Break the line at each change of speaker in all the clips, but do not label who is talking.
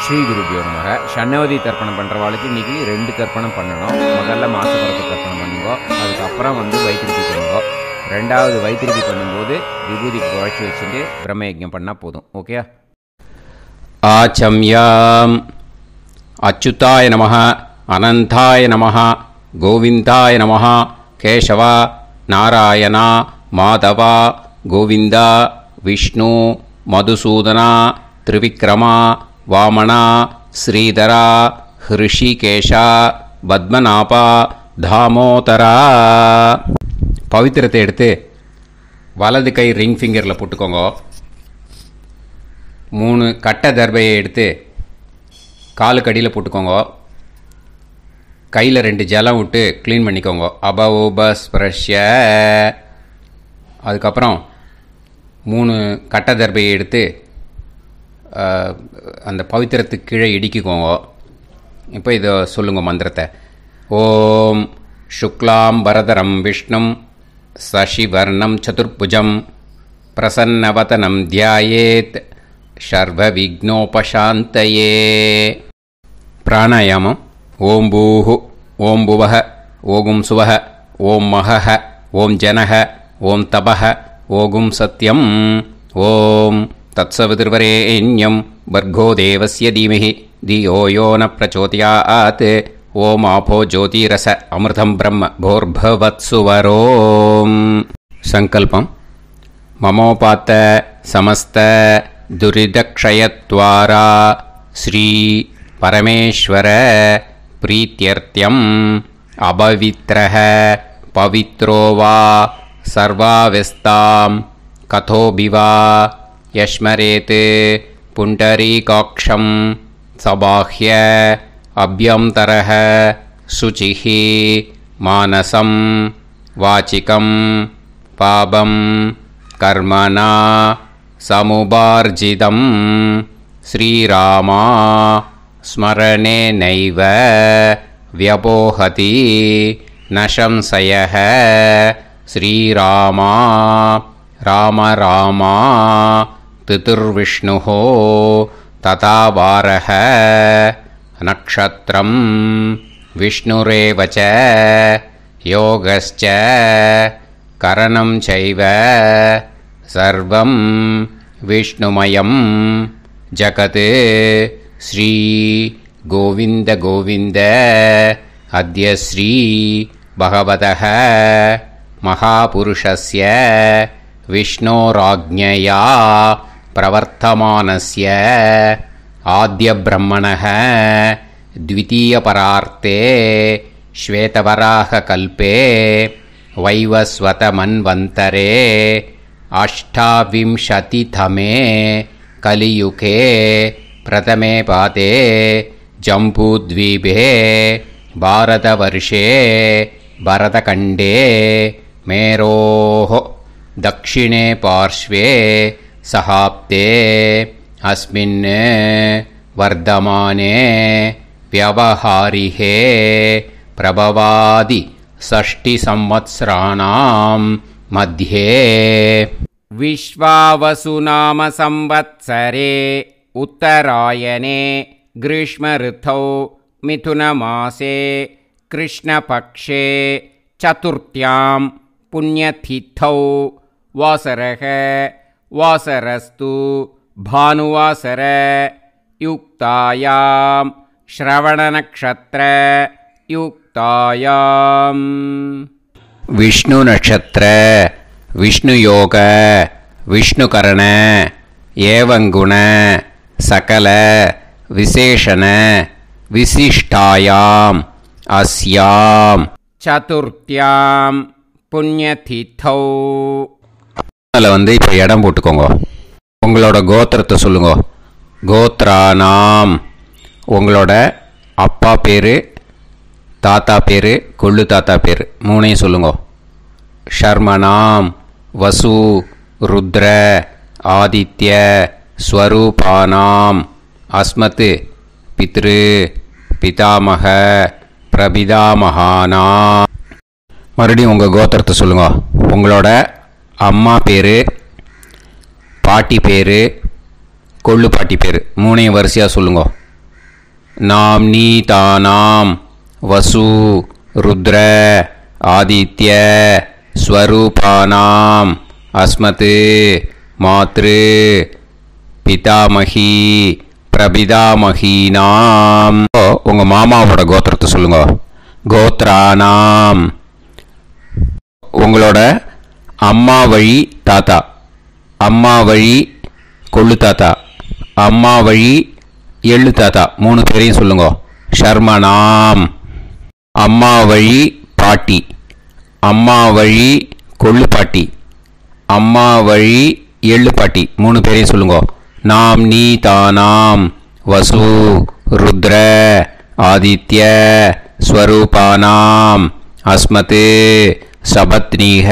ஸ்ரீ குருபியோ நமக. ஷண்ணவதி தர்ப்பணம் பண்ணுறவாளுக்கு இன்றைக்கி 2 தர்ப்பணம் பண்ணணும். முதல்ல மாசப்பரத்து தர்ப்பணம் பண்ணுங்கோ, அதுக்கப்புறம் வைத்திருக்கி பண்ணுங்கோ. 2வது வைத்திருக்கி பண்ணும்போது விபூதிக்கு குழைச்சி வச்சுட்டு பிரம்மயஜ்ஞம் பண்ணால் போதும். ஓகே.
ஆச்சம்யாம். அச்சுதாய நமஹ, அனந்தாய நமஹ, கோவிந்தாய நமஹ, கேசவா, நாராயணா, மாதவா, கோவிந்தா, விஷ்ணு, மதுசூதனா, திரிவிக்ரமா, வாமனா, ஸ்ரீதரா, ஹிருஷிகேஷா, பத்மநாபா, தாமோதரா. பவித்திரத்தை எடுத்து வலது கை ரிங் ஃபிங்கரில் போட்டுக்கோங்க. 3 கட்டை தர்பையை எடுத்து காலுக்கடியில் போட்டுக்கோங்க. கையில் 2 ஜலம் விட்டு க்ளீன் பண்ணிக்கோங்க. அபவோபஸ்பிரஷ்ய. அதுக்கப்புறம் 3 கட்டை தர்பையை எடுத்து அந்த பவித்திரத்துக்கு கீழே இடிக்கிக்கோங்க. இப்போ இதை சொல்லுங்க மந்திரத்தை. ஓம் சுக்லாம் பரதரம் விஷ்ணும் சசிவர்ணம் சதுர்புஜம் பிரசன்னவதனம் தியாயேத் சர்வ விக்னோபசாந்தயே. பிராணாயாமம். ஓம் பூஹு, ஓம் புவஹ, ஓகும் சுவஹ, ஓம் மஹஹ, ஓம் ஜனஹ, ஓம் தபஹ, ஓகும் சத்யம். ஓம் தத்சவிதுர்வரேண்யம் வர்கோ தேவஸ்ய தீமஹி தியோ யோ ந பிரச்சோதயாத். ஓம் ஆபோ ஜோதிரச அமிர்தம் பிரம்ம போர்பவத்சுவரோம். சங்கல்பம். மமோபாத்த சமஸ்த துரிதக்ஷயத்வாரா ஸ்ரீ பரமேஸ்வர பிரீத்யர்த்தியம் அபவித்ரஹ பவித்ரோ வா சர்வாவஸ்தாம் கதோபிவா யஸ்மரேத் புண்டரீகாக்ஷம் சபாஹ்ய அப்யந்தரஹ சுசிஹி மானசம் வாச்சிகம் பாபம் கர்மணா சமுபார்ஜிதம் ஸ்ரீராமா ஸ்மரணேனைவ வ்யபோஹதி நசம்சயஹ. ஸ்ரீராமா ராம ராமா திதிர்விஷ்ணுः ததா வாரஹ. நக்ஷத்ரம் விஷ்ணுரேவ ச யோகஸ்ச கரணம் சைவ சர்வம் விஷ்ணுமயம் ஜகத். ஸ்ரீ கோவிந்த கோவிந்த அத்ய ஸ்ரீ பகவதः மகாபுருஷஸ்ய விஷ்ணோராஜ்ஞயா பிரவர்த்தமானஸ்ய ஆத்ய பிரம்மணः த்விதீயபரார்த்தே ஸ்வேதவராக கல்பே வைவஸ்வத மன்வந்தரே அஷ்டாவிம்சதிதமே கலியுகே பிரதமே பாதே ஜம்பூத்வீபே பாரதவர்ஷே பரதகண்டே மேரோः தக்ஷிணே பார்ஷ்வே சஹாப்தே அஸ்மின் வர்தமானே व्यवहारिहे प्रभवादि 6 संवत्सराणां मध्ये.
विश्वावसुनाम संवत्सरे उत्तरायणे ग्रीष्मऋतौ मिथुनमासे कृष्णपक्षे चतुर्थ्यां पुण्यतिथौ वासरः वासरस्तु भानुवासर युक्तायां श्रवणनक्षत्र युक्तायां.
विष्णु नक्षत्र विष्णु योग विष्णुकरण एवं गुण सकल विशेषण विशिष्टायां अस्यां
चतुर्थ्यां पुण्यतिथौ.
அதில் இப்போ இடம் போட்டுக்கோங்க. உங்களோட கோத்திரத்தை சொல்லுங்க. கோத்ரானாம். உங்களோட அப்பா பேர், தாத்தா பேர், கொள்ளு தாத்தா பேர் 3ஐயும் சொல்லுங்க. ஷர்மனாம் வசு ருத்ர ஆதித்ய ஸ்வரூபானாம் அஸ்மத் பித்ரு பிதாமக பிரபிதாமகானாம். மறுபடியும் உங்கள் கோத்திரத்தை சொல்லுங்க. உங்களோட அம்மா பேர், பாட்டி பேர், கொள்ளு பாட்டி பேர் 3ஐயும் வரிசையாக சொல்லுங்க. நாம்னீதானாம் வசு ருத்ர ஆதித்ய ஸ்வரூபானாம் அஸ்மத் மாத்ரு பிதாமகி பிரபிதாமகீனாம். உங்கள் மாமாவோட கோத்திரத்தை சொல்லுங்க. கோத்ரானாம். உங்களோட அம்மா வழி தாத்தா, அம்மா வழி கொள்ளு தாத்தா, அம்மா வழி எள்ளு தாத்தா 3 பேரையும் சொல்லுங்க. ஷர்மனாம். அம்மா வழி பாட்டி, அம்மா வழி கொள்ளு பாட்டி, அம்மா வழி எள்ளு பாட்டி 3 பேரையும் சொல்லுங்க. நாம்னீதானாம் வசு ருத்ர ஆதித்ய ஸ்வரூபானாம் அஸ்மத் சபத்னீஹ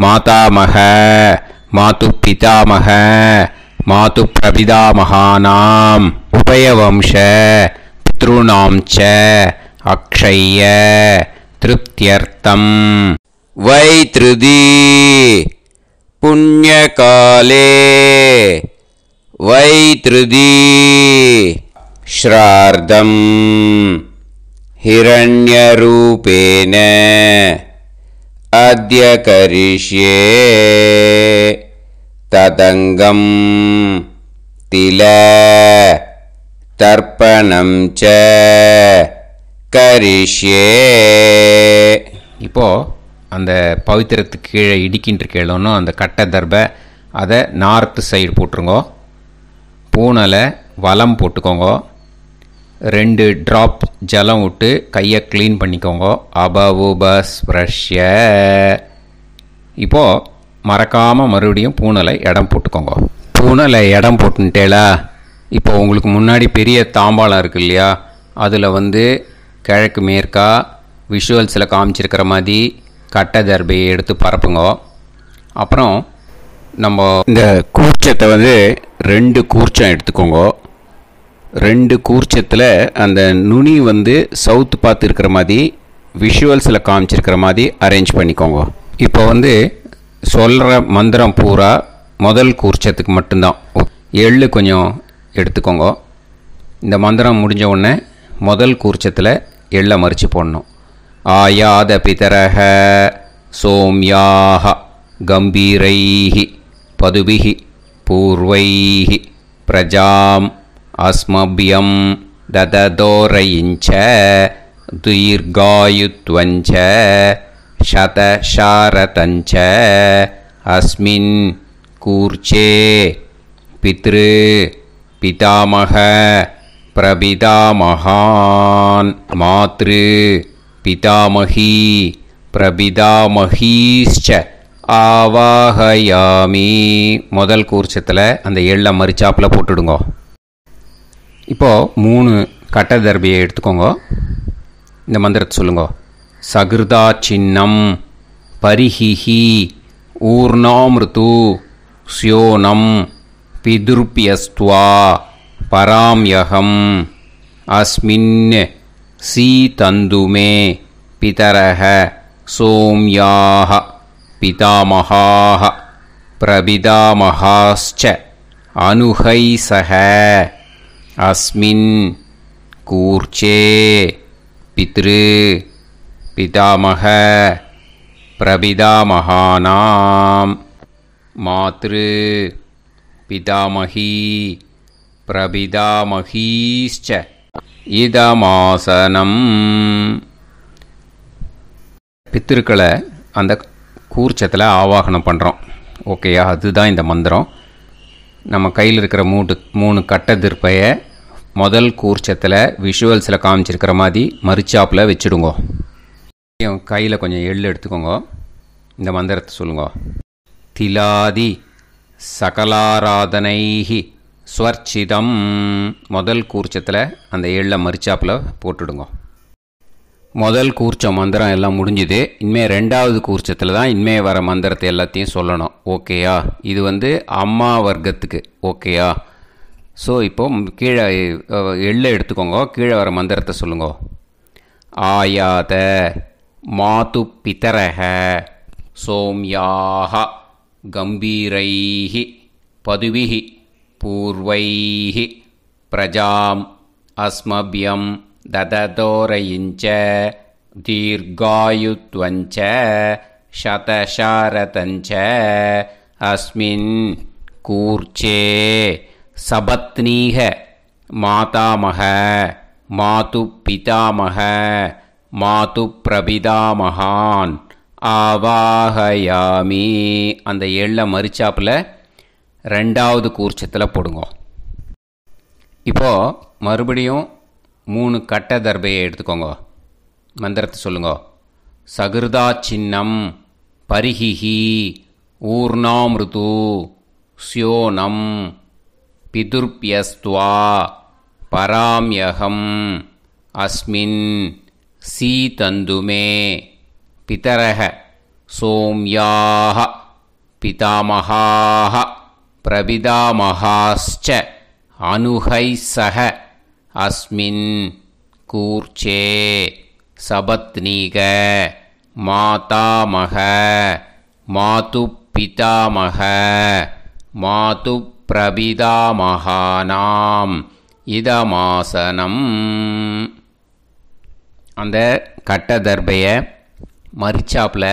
மாதாமக மாது பிதாமக மாது பிரபிதாமகானாம் உபயவம்ச பித்ருணாம் ச அக்ஷய திருப்தியர்த்தம் வைத்ருதி புண்ணியகாலே வைத்ருதி ஸ்ரார்தம் ஹிரண்யரூபேன அத்ய கரிஷ்யே ததங்கம் தில தர்ப்பணம் ச கரிஷ்யே. இப்போது அந்த பவித்திரத்துக்கு கீழே இடிக்கின்ற கீழே அந்த கட்டை தர்பை அதை நார்த்து சைடு போட்டுருங்கோ. பூனலை வலம் போட்டுக்கோங்க. 2 ட்ராப் ஜலம் விட்டு கையை க்ளீன் பண்ணிக்கோங்க. அபவுபஸ் ப்ரஷ்ய. இப்போது மறக்காமல் மறுபடியும் பூனலை இடம் போட்டுக்கோங்க. பூனலை இடம் போட்டுட்டேலா. இப்போ உங்களுக்கு முன்னாடி பெரிய தாம்பாளம் இருக்கு இல்லையா, அதில் கிழக்கு மேற்கா விஷுவல்ஸில் காமிச்சிருக்கிற மாதிரி கட்டை தர்பையை எடுத்து பரப்புங்க. அப்புறம் நம்ம இந்த கூர்ச்சத்தை 2 கூர்ச்சம் எடுத்துக்கோங்க. 2 கூர்ச்சத்தில் அந்த நுனி சவுத்து பார்த்து இருக்கிற மாதிரி விஷுவல்ஸில் காமிச்சிருக்கிற மாதிரி அரேஞ்ச் பண்ணிக்கோங்க. இப்போ சொல்கிற மந்திரம் பூரா முதல் கூர்ச்சத்துக்கு மட்டும்தான். எள்ளு கொஞ்சம் எடுத்துக்கோங்க. இந்த மந்திரம் முடிஞ்ச உடனே முதல் கூர்ச்சத்தில் எள்ளை மறித்து போடணும். ஆயாத பிதரஹ சோம்யாக கம்பீரைஹி பதுபிஹி பூர்வைஹி பிரஜாம் அஸ்மபியம் தததோரயிஞ்ச தீர்காயுத்வஞ்ச சதசாரதஞ்ச அஸ்மின் கூர்ச்சே பித்ரு பிதாமக பிரபிதாமகான் மாத்ரு பிதாமகி பிரபிதாமகீஷ்ச ஆவாஹயாமி. முதல் கூர்ச்சத்தில் அந்த எள்ளை மறிச்சாப்பில் போட்டுடுங்க. இப்போது 3 கட்டை தர்பியை எடுத்துக்கோங்க. இந்த மந்திரத்தை சொல்லுங்க. சகிருதா சின்னம் பரிஹிஹி ஊர்ணாமிருத்து ஸ்யோனம் பிதுர்பியஸ்துவா பராம்யகம் அஸ்மின் சீதந்துமே பிதரஹ சோம்யாஹ பிதாமகாஹ பிரபிதாமகாஸ்ச அனுஹைசஹ அஸ்மின் கூர்ச்சே பித்ரு பிதாமக பிரபிதாமகானாம் மாத்ரு பிதாமகி பிரபிதாமகீஷ்ச இதமாசனம். பித்திருக்களை அந்த கூர்ச்சத்தில் ஆவாகனம் பண்ணுறோம். ஓகேயா? அதுதான் இந்த மந்திரம். நம்ம கையில் இருக்கிற 3 கட்டை திருப்பையை முதல் கூர்ச்சத்தில் விஷுவல்ஸில் காமிச்சிருக்கிற மாதிரி மறிச்சாப்பில் வச்சுடுங்க. கையில் கொஞ்சம் எள்ளு எடுத்துக்கோங்க. இந்த மந்திரத்தை சொல்லுங்க. திலாதி சகலாராதனைஹி ஸ்வர்ச்சிதம். முதல் கூர்ச்சத்தில் அந்த எள்ளை மறிச்சாப்பில் போட்டுடுங்க. முதல் கூர்ச்சம் மந்திரம் எல்லாம் முடிஞ்சுது. இனிமேல் 2வது கூர்ச்சத்தில் தான் இனிமேல் வர மந்திரத்தை எல்லாத்தையும் சொல்லணும். ஓகேயா? இது அம்மா வர்க்கத்துக்கு. ஓகேயா? ஸோ இப்போது கீழே எள்ளை எடுத்துக்கோங்க. கீழே வர மந்திரத்தை சொல்லுங்க. ஆயாத மாது பிதரஹ சோம்யாக கம்பீரைஹி பதுவிஹி பூர்வைஹி பிரஜாம் अस्मभ्यं ददतोरयिञ्च दीर्घायुत्वञ्च शतशारतञ्च अस्मिन् कूर्चे सपत्नीः मातामह मातुपितामह मातुप्रपितामहान् ஆவாஹயாமி. அந்த எள்ளை மரிச்சாப்பில் ரெண்டாவது கூர்ச்சத்தில் போடுங்க. இப்போது மறுபடியும் 3 கட்ட தர்பையை எடுத்துக்கோங்க. மந்திரத்தை சொல்லுங்க. சகிருதா சின்னம் பரிஹிஹி ஊர்ணாமிருது ஸ்யோனம் பிதுர்பியஸ்துவா பராம்யகம் அஸ்மின் சீதந்துமே பிதரஹ சோம்யாஹ பிதாமஹாஹ பிரபிதாமஹாஸ்ச அனுஹைசஹ அஸ்மின் கூர்ச்சே சபத்னீக மாதாமஹ மாதுப்பிதாமஹ மாதுப்பிரபிதாமஹானாம் இதமாசனம். அந்த கட்ட தர்பையை மரிச்சாப்பில்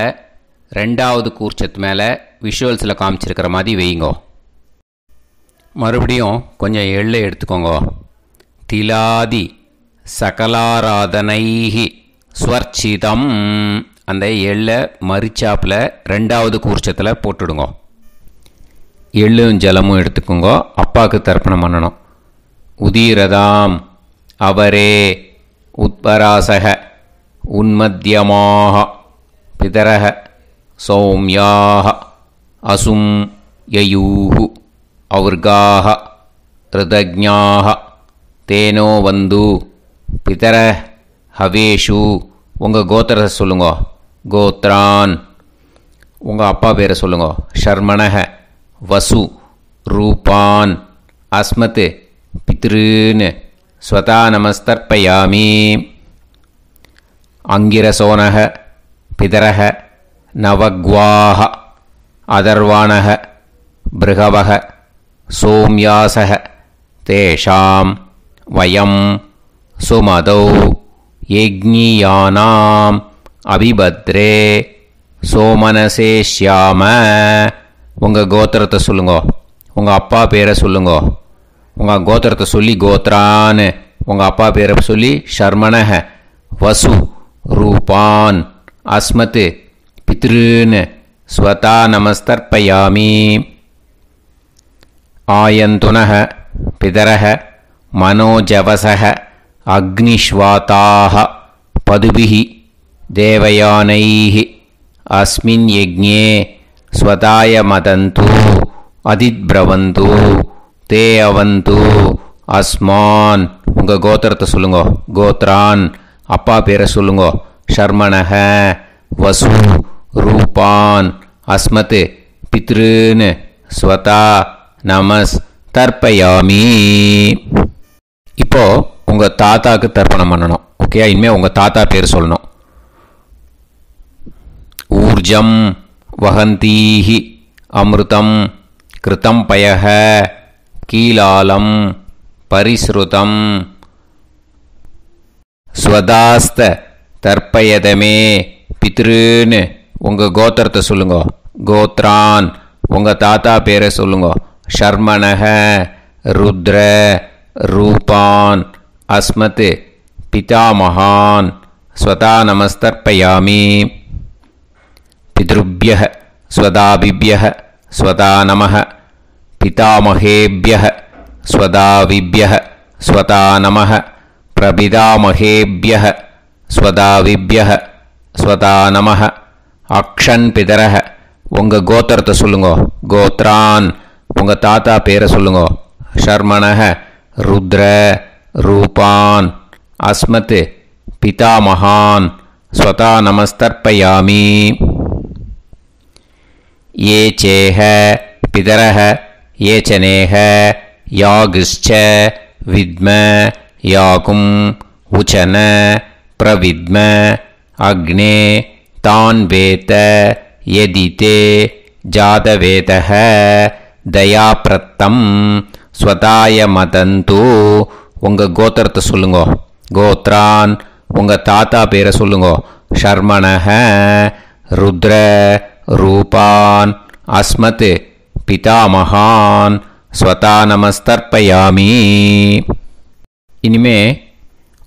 ரெண்டாவது கூர்ச்சத்து மேலே விஷுவல்ஸில் காமிச்சிருக்கிற மாதிரி வைங்கோ. மறுபடியும் கொஞ்சம் எள்ளை எடுத்துக்கோங்க. திலாதி சகலாராதனைஹி ஸ்வர்ச்சிதம். அந்த எள்ளை மரிச்சாப்பில் ரெண்டாவது கூர்ச்சத்தில் போட்டுடுங்க. எள்ளும் ஜலமும் எடுத்துக்கோங்க. அப்பாவுக்கு தர்ப்பணம் பண்ணணும். உதீரதாம் அவரே உத்பராசக உன்மத்யமாக பிதரஹ சௌம்யாக அசும் யயூஹு அவுர்காஹ ரிதஜ்ஞாஹ தேனோ வந்து பிதர ஹவேஷு. உங்கள் கோத்திரத்தை சொல்லுங்க. கோத்ரான். உங்கள் அப்பா பேரை சொல்லுங்க. ஷர்மணஹ வசு ரூபான் அஸ்மத் பித்ருன்னு ஸ்வதா நமஸ்தர்ப்பயாமி. அங்கிரசோனஹ பிதரஹ நவக்வாஹ அதர்வாணஹ பிருகவஹ சோம்யாசஹ தேஷாம் வயம் சுமதௌ யஜ்ஞியானாம் அபிபத்ரே சோமனசேஷ்யாம. உங்கள் கோத்திரத்தை சொல்லுங்க. உங்கள் அப்பா பேரை சொல்லுங்க. உங்கள் கோத்திரத்தை சொல்லி கோத்ரான்னு, உங்கள் அப்பா பேரை சொல்லி ஷர்மணஹ வசு ரூபான் அஸ்மத் பித்ருன்னு ஸ்வதா நமஸ்தர்ப்பயாமி. ஆயந்துனஹ பிதரஹ மனோஜவசஹ அக்னிஷ்வாதாஹ பதுபிஹி தேவயானைஹி அஸ்மின் யஜ்ஞே ஸ்வதாய மதந்து அதித்பிரவந்து தே அவது அஸ்மான். உங்கள் கோத்திரத்தை சொல்லுங்க. கோத்ரான். அப்பா பேரை சொல்லுங்க. ஷர்மணஹ வசு ரூபான் அஸ்மத் பித்ருன்னு ஸ்வதா நமஸ் தர்ப்பயாமி. இப்போது உங்கள் தாத்தாவுக்கு தர்ப்பணம் பண்ணணும். ஓகே, இனிமேல் உங்கள் தாத்தா பேர் சொல்லணும். ஊர்ஜம் வஹந்தீஹி அமிர்தம் கிருதம் பயஹ கீலாலம் பரிஸ்ருதம் ஸ்வதாஸ்த தர்ப்பயதமே பித்ருன்னு உங்கள் கோத்திரத்தை சொல்லுங்க. கோத்ரான். உங்கள் தாத்தா பேரை சொல்லுங்க. ஷர்மணஹ ருத்ர ரூபான் அஸ்மத் பிதாமஹான் ஸ்வதா நமஸ்தர்ப்பயாமி. பித்ருப்யஹ ஸ்வதாபிப்யஹ ஸ்வதா நமஹ பிதாமஹேப்யஹ ஸ்வதாவிப்யஹ ஸ்வதா நமஹ பிரபிதாமஹேப்யஹ ஸ்வதாவிப்யஹ ஸ்வதா நமஹ. அக்ஷன் பிதரஹ. உங்கள் கோத்திரத்தை சொல்லுங்க. கோத்ரான். உங்கள் தாத்தா பேரை சொல்லுங்க. ஷர்மணஹ ருத்ர ரூபான் அஸ்மத் பிதாமஹான் ஸ்வதா நமஸ்தர்ப்பயாமி. ये चेह पितरः ये चनेह यागश्च विद्म याकुं उचन प्रविद्म अग्ने तान् वेत यदिते जातवेतः दयाप्रत्तं स्वताय मदन्तु உங்கள் கோத்திரத்தை சொல்லுங்கோ. கோத்ரான் உங்கள் தாத்தா பேரை சொல்லுங்கோ. ஷர்மணஹ ருத்ர ரூபான் அஸ்மத் பிதாமகான் ஸ்வதா நமஸ்தர்ப்பயாமி. இனிமே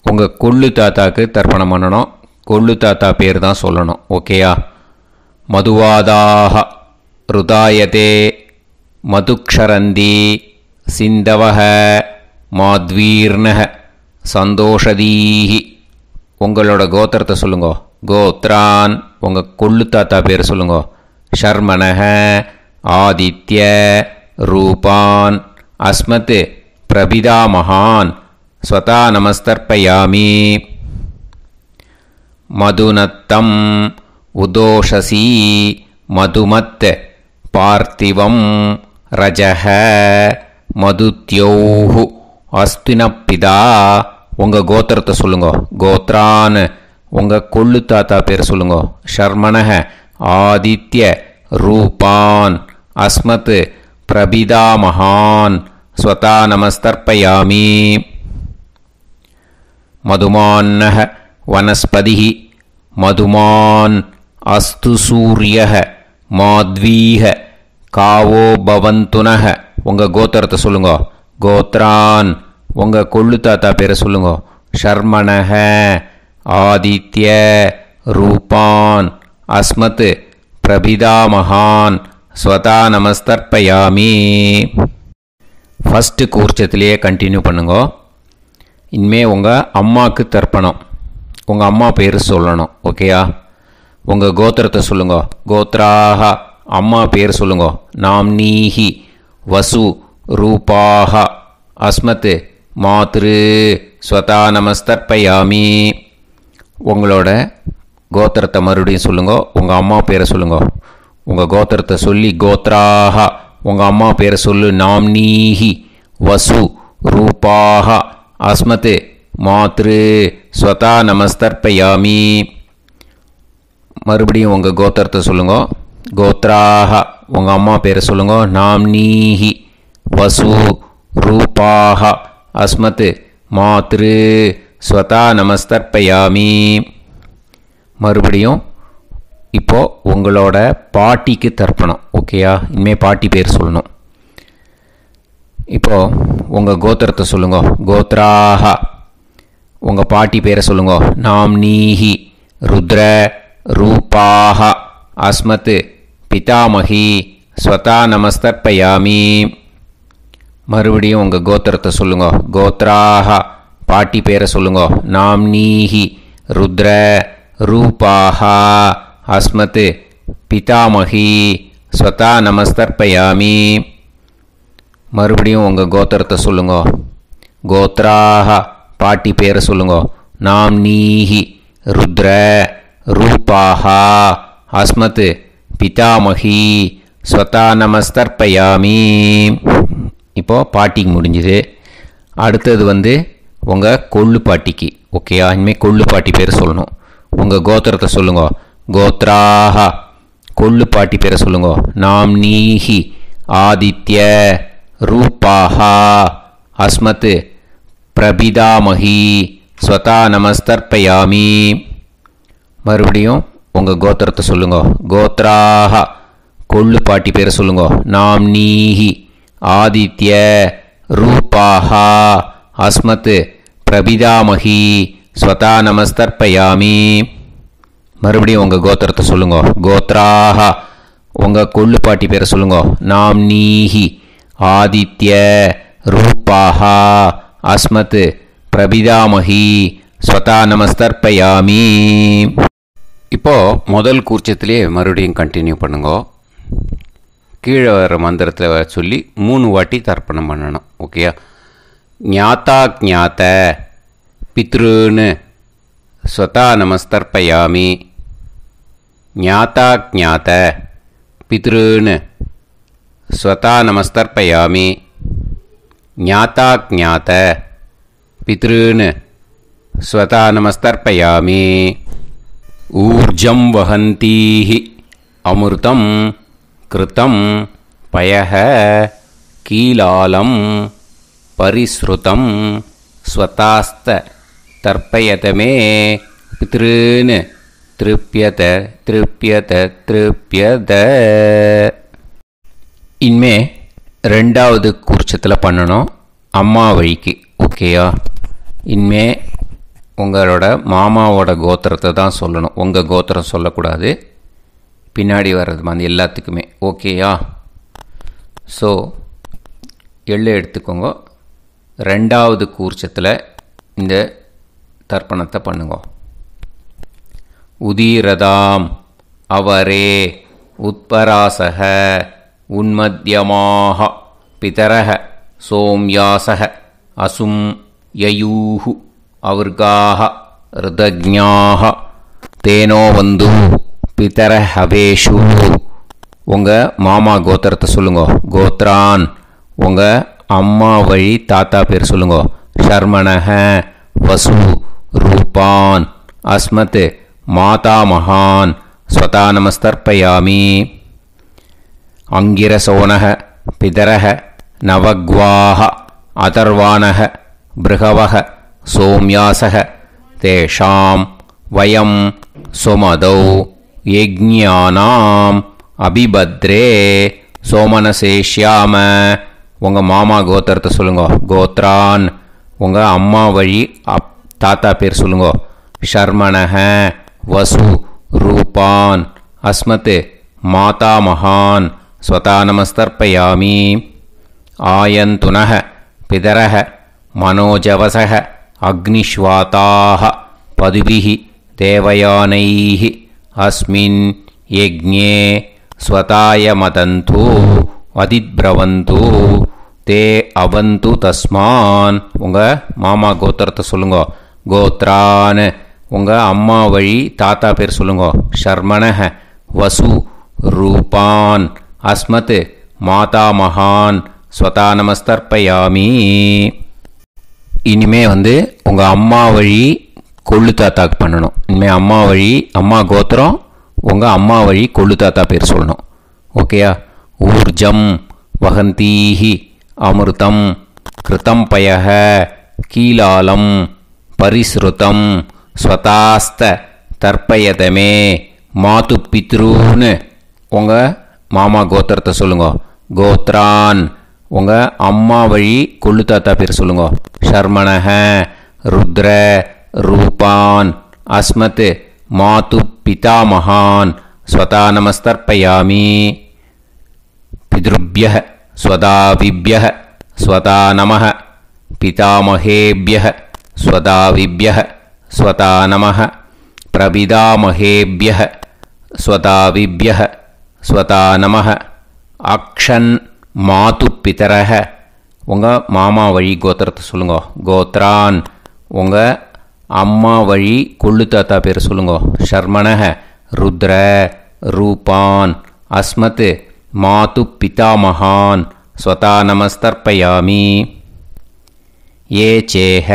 உங்கள் கொள்ளு தாத்தாக்கு தர்ப்பணம் பண்ணணும். கொள்ளு தாத்தா பேர் தான் சொல்லணும். ஓகேயா? மதுவாதாக ருதாயதே மதுக்ஷரந்தி சிந்தவஹ மாத்வீர்ணஹ சந்தோஷதீஹி. உங்களோட கோத்திரத்தை சொல்லுங்கோ. கோத்ரான் உங்கள் கொள்ளு தாத்தா பேர் சொல்லுங்கோ. ஷர்மணஹ ஆதித்ய ரூபான் அஸ்மத் பிரபிதாமகான் ஸ்வதா நமஸ்தர்ப்பயாமி. மதுநத்தம் உதோஷசி மதுமத் பார்த்திவம் ரஜஹ மதுத்யோஹு அஸ்தினப்பிதா. உங்கள் கோத்திரத்தை சொல்லுங்கோ. கோத்ரான் உங்கள் கொள்ளு தாத்தா பேர் சொல்லுங்கோ. ஷர்மணஹ ஆதித்ய ரூபான் அஸ்மத் பிரபிதாமகான் ஸ்வதா நமஸ்தர்ப்பயாமி. மதுமான்னஹ வனஸ்பதிஹி மதுமான் அஸ்து சூரியஹ மாத்வீஹ காவோ பவந்துனஹ. உங்கள் கோத்திரத்தை சொல்லுங்கோ. கோத்ரான் உங்கள் கொள்ளு தாத்தா பேரை சொல்லுங்கோ. ஷர்மணஹ ஆதித்ய ரூபான் அஸ்மத் பிரபிதாமகான் ஸ்வதா நமஸ்தர்ப்பயாமி. ஃபஸ்ட்டு கூர்ச்சத்திலேயே கண்டினியூ பண்ணுங்கோ. இனிமேல் உங்கள் அம்மாவுக்கு தர்ப்பணம். உங்கள் அம்மா பேர் சொல்லணும். ஓகேயா? உங்கள் கோத்திரத்தை சொல்லுங்கோ. கோத்ராக அம்மா பேர் சொல்லுங்கோ. நாம்னீஹி வசு ரூபாக அஸ்மத் மாத்ரு ஸ்வதா நமஸ்தர்ப்பயாமி. உங்களோட கோத்திரத்தை மறுபடியும் சொல்லுங்கோ. உங்கள் அம்மா பேரை சொல்லுங்கோ. உங்கள் கோத்திரத்தை சொல்லி கோத்ராக உங்கள் அம்மா பேரை சொல்லு. நாம்னீஹி வசு ரூபாக அஸ்மத் மாத்ரு ஸ்வதா நமஸ்தர்ப்பயாமி. மறுபடியும் உங்கள் கோத்திரத்தை சொல்லுங்கோ. கோத்ராக உங்கள் அம்மா பேரை சொல்லுங்கோ. நாம்னீஹி வசு ரூபாக அஸ்மத் மாத்ரு ஸ்வதா நமஸ்தர்ப்பயாமி. மறுபடியும் இப்போது உங்களோட பாட்டிக்கு தர்ப்பணம். ஓகேயா? இனிமேல் பாட்டி பேர் சொல்லணும். இப்போது உங்கள் கோத்திரத்தை சொல்லுங்கோ. கோத்ராக உங்கள் பாட்டி பேரை சொல்லுங்கோ. நாம்னீஹி ருத்ர ரூபாக அஸ்மத் பிதாமகி ஸ்வதா நமஸ்தர்ப்பயாமி. மறுபடியும் உங்கள் கோத்திரத்தை சொல்லுங்கோ. கோத்ராக பாட்டி பேரை சொல்லுங்கோ. நாம்னீஹி ருத்ர ரூபாக அஸ்மத் பிதாமகி ஸ்வதா நமஸ்தர்ப்பயாமி. மறுபடியும் உங்கள் கோத்திரத்தை சொல்லுங்கோ. கோத்ராக பாட்டி பேரை சொல்லுங்கோ. நாம்னீஹி ருத்ர ரூபாக அஸ்மத் பிதாமகி ஸ்வதா நமஸ்தர்ப்பயாமி. இப்போது பாட்டிக்கு முடிஞ்சுது. அடுத்தது உங்கள் கொள்ளு பாட்டிக்கு. ஓகேயா? இனிமேல் கொள்ளு பாட்டி பேர் சொல்லணும். உங்கள் கோத்திரத்தை சொல்லுங்கோ. கோத்ராக கொள்ளு பாட்டி பேரை சொல்லுங்கோ. நாம்னீஹி ஆதித்ய ரூபாக அஸ்மத் பிரபிதாமகி ஸ்வதா நமஸ்தர்ப்பயாமி. மறுபடியும் உங்கள் கோத்திரத்தை சொல்லுங்கோ. கோத்ராக கொள்ளு பாட்டி பேரை சொல்லுங்கோ. நாம்னீஹி ஆதித்ய ரூபாக அஸ்மத் பிரபிதாமகி ஸ்வதா நமஸ்தர்ப்பயாமி. மறுபடியும் உங்கள் கோத்திரத்தை சொல்லுங்கோ. கோத்ராக உங்கள் கொள்ளு பாட்டி பேரை சொல்லுங்கோ. நாம்னீஹி ஆதித்ய ரூபாக அஸ்மத் பிரபிதாமகி ஸ்வதா நமஸ்தர்ப்பயாமி. இப்போது முதல் கூர்ச்சத்திலே மறுபடியும் கண்டினியூ பண்ணுங்கோ. கீழே வர மந்திரத்தில் சொல்லி 3 வாட்டி தர்ப்பணம் பண்ணணும். ஓகேயா? ஞாத்தா ஞாத்த பித்ருன்னு ஸ்வதா நமஸ்தர்ப்பயாமி. ஞாத்தா ஞாத்த பித்ருன்னு ஸ்வதா நமஸ்தர்ப்பயாமி. ஞாத்தா ஞாத்த பித்ருன்னு ஸ்வதா நமஸ்தர்ப்பயாமி. ஊர்ஜம் வஹந்தீஹி அமிர்தம் கிருதம் பயஹ கீலாலம் பரிஸ்ருதம் ஸ்வதாஸ்த தர்ப்பயதமே பித்ருன்னு திருப்பியத திருப்பியத திருப்பியத. இனிமே ரெண்டாவது கூர்ச்சத்தில் பண்ணணும் அம்மா வழிக்கு. ஓகேயா? இனிமே உங்களோட மாமாவோட கோத்திரத்தை தான் சொல்லணும், உங்கள் கோத்திரம் சொல்லக்கூடாது. பின்னாடி வர்றது மாதிரி எல்லாத்துக்குமே. ஓகேயா? ஸோ எள்ளு எடுத்துக்கோங்க. ரெண்டாவது கூர்ச்சத்தில் இந்த தர்ப்பணத்தை பண்ணுங்க. உதீரதாம் அவரே உத்பராசக உன்மத்யமாக பிதரக சோம்யாசக அசும் யயூஹு அவர்காக ருதஜ்ஞாக தேனோ வந்து பிதர ஹவேஷு. உங்கள் மாமா கோத்திரத்தை சொல்லுங்க. கோத்ரான் உங்கள் அம்மா வழி தாத்தா பேர் சொல்லுங்க. ஷர்மணஹ வசு ரூபான் அஸ்மத் மாதா மகான் ஸ்வதா நமஸ்தர்ப்பயாமி. அங்கிரசோனஹ பிதரஹ நவக்வாஹ அதர்வாணஹ பிருகவஹ சோம்யாசஹ தேஷாம் வயம் சுமதௌ யஜ்ஞானாம் அபிபத்ரே சோமனசேஷ்யாம. உங்கள் மாமா கோத்திரத்தை சொல்லுங்க. கோத்ரான் உங்கள் அம்மா வழி தாத்தா பேர் சொல்லுங்க. ஷர்மணஹ வசு ரூபான் அஸ்மத் மாதா மகான் ஸ்வதா நமஸ்தர்ப்பயாமி. ஆயந்துனஹ பிதரஹ மனோஜவசஹ அக்னிஷ்வாதாஹ பதுபிஹி தேவயானைஹி அஸ்மின் யஜ்ஞே ஸ்வதாய மதந்து அதிப்ரவந்து தே அவந்து தஸ்மான். உங்கள் மாமா கோத்திரத்தை சொல்லுங்க. கோத்ரான் உங்கள் அம்மா வழி தாத்தா பேர் சொல்லுங்க. ஷர்மணஹ வசு ரூபான் அஸ்மத் மாதா மகான் ஸ்வதா நமஸ்தர்ப்பயாமி. இனிமே உங்கள் அம்மா வழி கொள்ளு தாத்தாக்கு பண்ணணும். இனிமேல் அம்மா வழி அம்மா கோத்திரம் உங்கள் அம்மா வழி கொள்ளு தாத்தா பேர் சொல்லணும். ஓகேயா? ஊர்ஜம் வகந்தீஹி அமிர்தம் கிருதம் பயஹ கீலாலம் பரிஸ்ருதம் ஸ்வதாஸ்த தர்ப்பயதமே மாது பித்ருன்னு உங்கள் மாமா கோத்திரத்தை சொல்லுங்க. கோத்ரான் உங்கள் அம்மா வழி கொள்ளு தாத்தா பேர் சொல்லுங்க. ஷர்மணஹ ருத்ர ரூபான் அஸ்மத் மாது பிதா மகான் ஸ்வதா நமஸ்தர்ப்பயாமி. பித்ருப்யஹ ஸ்வதாவிப்யஹ ஸ்வதா நமஹ பிதாமஹேப்யஹ ஸ்வதாவிப்யஹ ஸ்வதா நமஹ பிரபிதாமஹேப்யஹ ஸ்வதாவிப்யஹ ஸ்வதா நமஹ. அக்ஷன் மாது பிதரஹ உங்கள் மாமா வழி கோத்திரத்தை சொல்லுங்க. கோத்ரான் உங்கள் அம்மா வழி கொள்ளு தாத்தா பேர் சொல்லுங்க. ஷர்மணஹ ருத்ர ரூபான் அஸ்மத் மாது பிதா மகான் ஸ்வதா நமஸ்தர்ப்பயாமி. ஏ சேஹ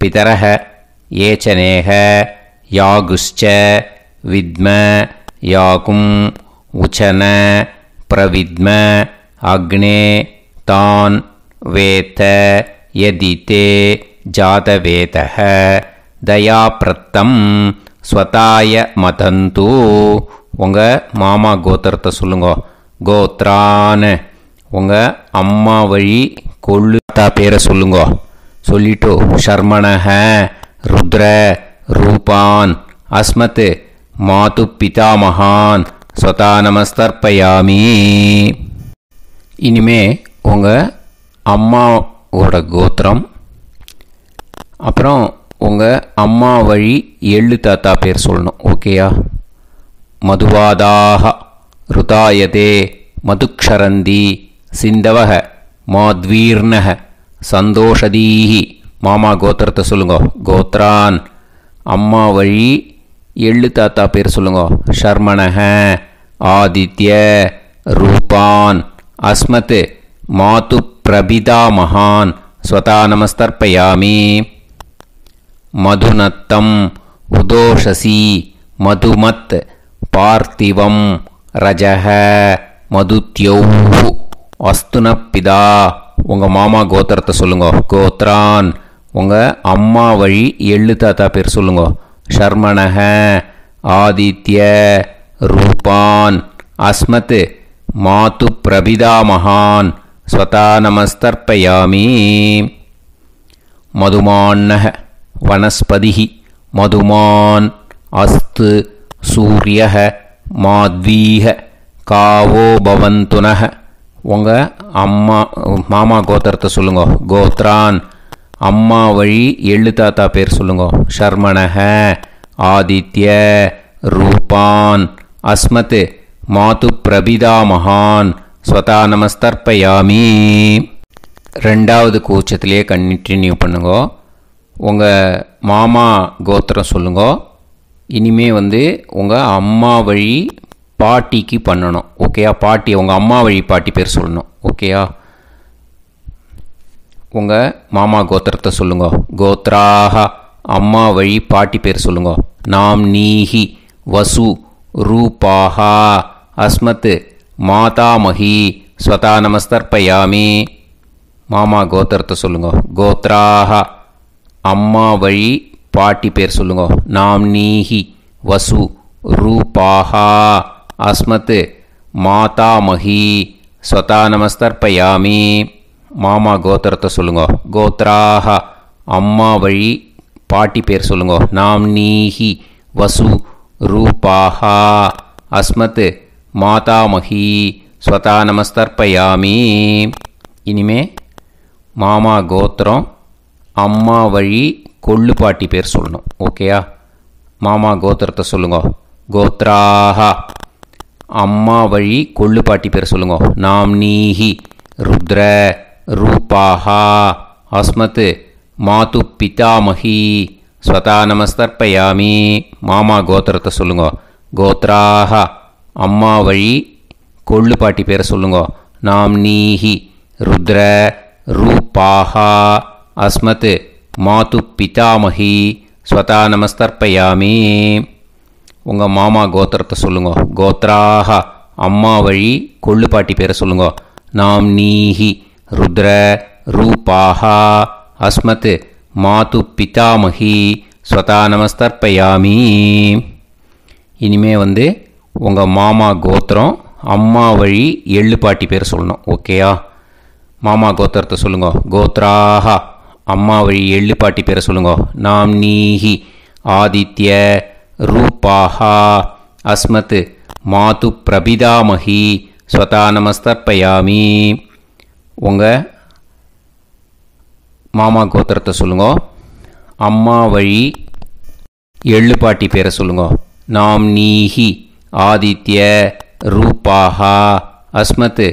பிதரஹ ஏ சனேஹ யாகுஷ்ச வித்ம யாகும் உச்சன பிரவித்ம அக்னே தான் வேத யதிதே ஜாதவேதஹ தயாப்ரத்தம் ஸ்வதாய மதந்து. உங்கள் மாமா கோத்திரத்தை சொல்லுங்க. கோத்ரான் உங்கள் அம்மா வழி கொள்ளு தாத்தா பேரை சொல்லுங்க. சொல்லிட்டு ஷர்மணஹ ருத்ர ரூபான் அஸ்மத் மாது பிதா மகான் ஸ்வதா நமஸ்தர்ப்பயாமி. இனிமே உங்கள் அம்மாவோட கோத்திரம் அப்புறம் உங்கள் அம்மா வழி எள்ளு தாத்தா பேர் சொல்லணும். ஓகேயா? மதுவாதாக ருதாயதே மதுக்ஷரந்தி சிந்தவக மாத்வீர்ணக சந்தோஷதீஹி. மாமா கோத்திரத்தை சொல்லுங்க. கோத்ரான் அம்மா வழி எள்ளு தாத்தா பேர் சொல்லுங்க. ஷர்மணஹ ஆதித்ய ரூபான் அஸ்மத் மாது பிரபிதா மகான் ஸ்வதா நமஸ்தர்ப்பயாமி. மதுநத்தம் உதோஷசி மதுமத் பார்த்திவம் ரஜஹ மதுத்யௌஹு அஸ்துனப்பிதா. உங்கள் மாமா கோத்திரத்தை சொல்லுங்க. கோத்ரான் உங்கள் அம்மா வழி எள்ளு தாத்தா பேர் சொல்லுங்க. ஷர்மணஹ ஆதித்ய ரூபான் அஸ்மத் மாது பிரபிதாமகான் ஸ்வதா நமஸ்தர்ப்பயாமி. மதுமான்னஹ வனஸ்பதிஹி மதுமான் அஸ்து சூரியஹ மாத்வீஹ காவோ பவந்துனஹ. உங்கள் அம்மா மாமா கோத்திரத்தை சொல்லுங்க. கோத்ரான் அம்மா வழி எள்ளு தாத்தா பேர் சொல்லுங்க. ஷர்மணஹ ஆதித்ய ரூபான் அஸ்மத் மாது பிரபிதாமகான் ஸ்வதா நமஸ்தர்ப்பயாமி. ரெண்டாவது கூச்சத்திலே கண்டினியூ பண்ணுங்க. உங்கள் மாமா கோத்திரம் சொல்லுங்க. இனிமே உங்கள் அம்மா வழி பாட்டிக்கு பண்ணணும். ஓகேயா? பாட்டி உங்கள் அம்மா வழி பாட்டி பேர் சொல்லணும். ஓகேயா? உங்கள் மாமா கோத்திரத்தை சொல்லுங்க. கோத்ராக அம்மா வழி பாட்டி பேர் சொல்லுங்க. நாம் நீஹி வசு ரூபாஹா அஸ்மத் மாதாமஹி ஸ்வதா நமஸ்தர்ப்பயாமி. மாமா கோத்திரத்தை சொல்லுங்க. கோத்ராக அம்மா வழி பாட்டி பேர் சொல்லுங்க. நாம் நீஹி வசு ரூபாஹா அஸ்மத் மாதாமஹி ஸ்வதா நமஸ்தர்ப்பயாமி. மாமா கோத்திரத்தை சொல்லுங்க. கோத்ராக அம்மா வழி பாட்டி பேர் சொல்லுங்க. நாம் நீஹி வசு ரூபாஹா அஸ்மத் மாதாமஹி ஸ்வதா நமஸ்தர்ப்பயாமி. இனிமே மாமா கோத்திரம் அம்மா வழி கொள்ளு பாட்டி பேர் சொல்லணும். ஓகேயா? மாமா கோத்திரத்தை சொல்லுங்க. கோத்ராக அம்மா வழி கொள்ளு பாட்டி பேர் சொல்லுங்க. நாம் நீஹி ருத்ர ரூபாஹா அஸ்மத் மாது பிதாமஹி ஸ்வதா நமஸ்தர்ப்பயாமி. மாமா கோத்திரத்தை சொல்லுங்க. கோத்ராக அம்மா வழி கொள்ளு பாட்டி பேரை சொல்லுங்க. நாம் நீஹி ருத்ர ரூபாஹா அஸ்மத் மாது பிதாமஹி ஸ்வதா நமஸ்தர்ப்பயாமி. உங்கள் மாமா கோத்திரத்தை சொல்லுங்க. கோத்ராக அம்மா வழி கொள்ளு பாட்டி பேரை சொல்லுங்க. நாம் நீஹி ருத்ர ரூபாஹா அஸ்மத் மாது பிதாமஹி ஸ்வதா நமஸ்தர்ப்பயாமி. இனிமே உங்கள் மாமா கோத்திரம் அம்மா வழி எள்ளு பாட்டி பேர் சொல்லணும். ஓகேயா? மாமா கோத்திரத்தை சொல்லுங்க. கோத்ராக அம்மா வழி எள்ளு பாட்டி பேரை சொல்லுங்க. நாம் நீஹி ஆதித்ய ரூபாஹா அஸ்மத் மாது பிரபிதாமஹி ஸ்வதா நமஸ்தர்ப்பயாமி. உங்கள் மாமா கோத்திரத்தை சொல்லுங்க. அம்மா வழி எள்ளு பாட்டி பேரை சொல்லுங்க. நாம் நீஹி ஆதித்ய ரூபாஹா அஸ்மத்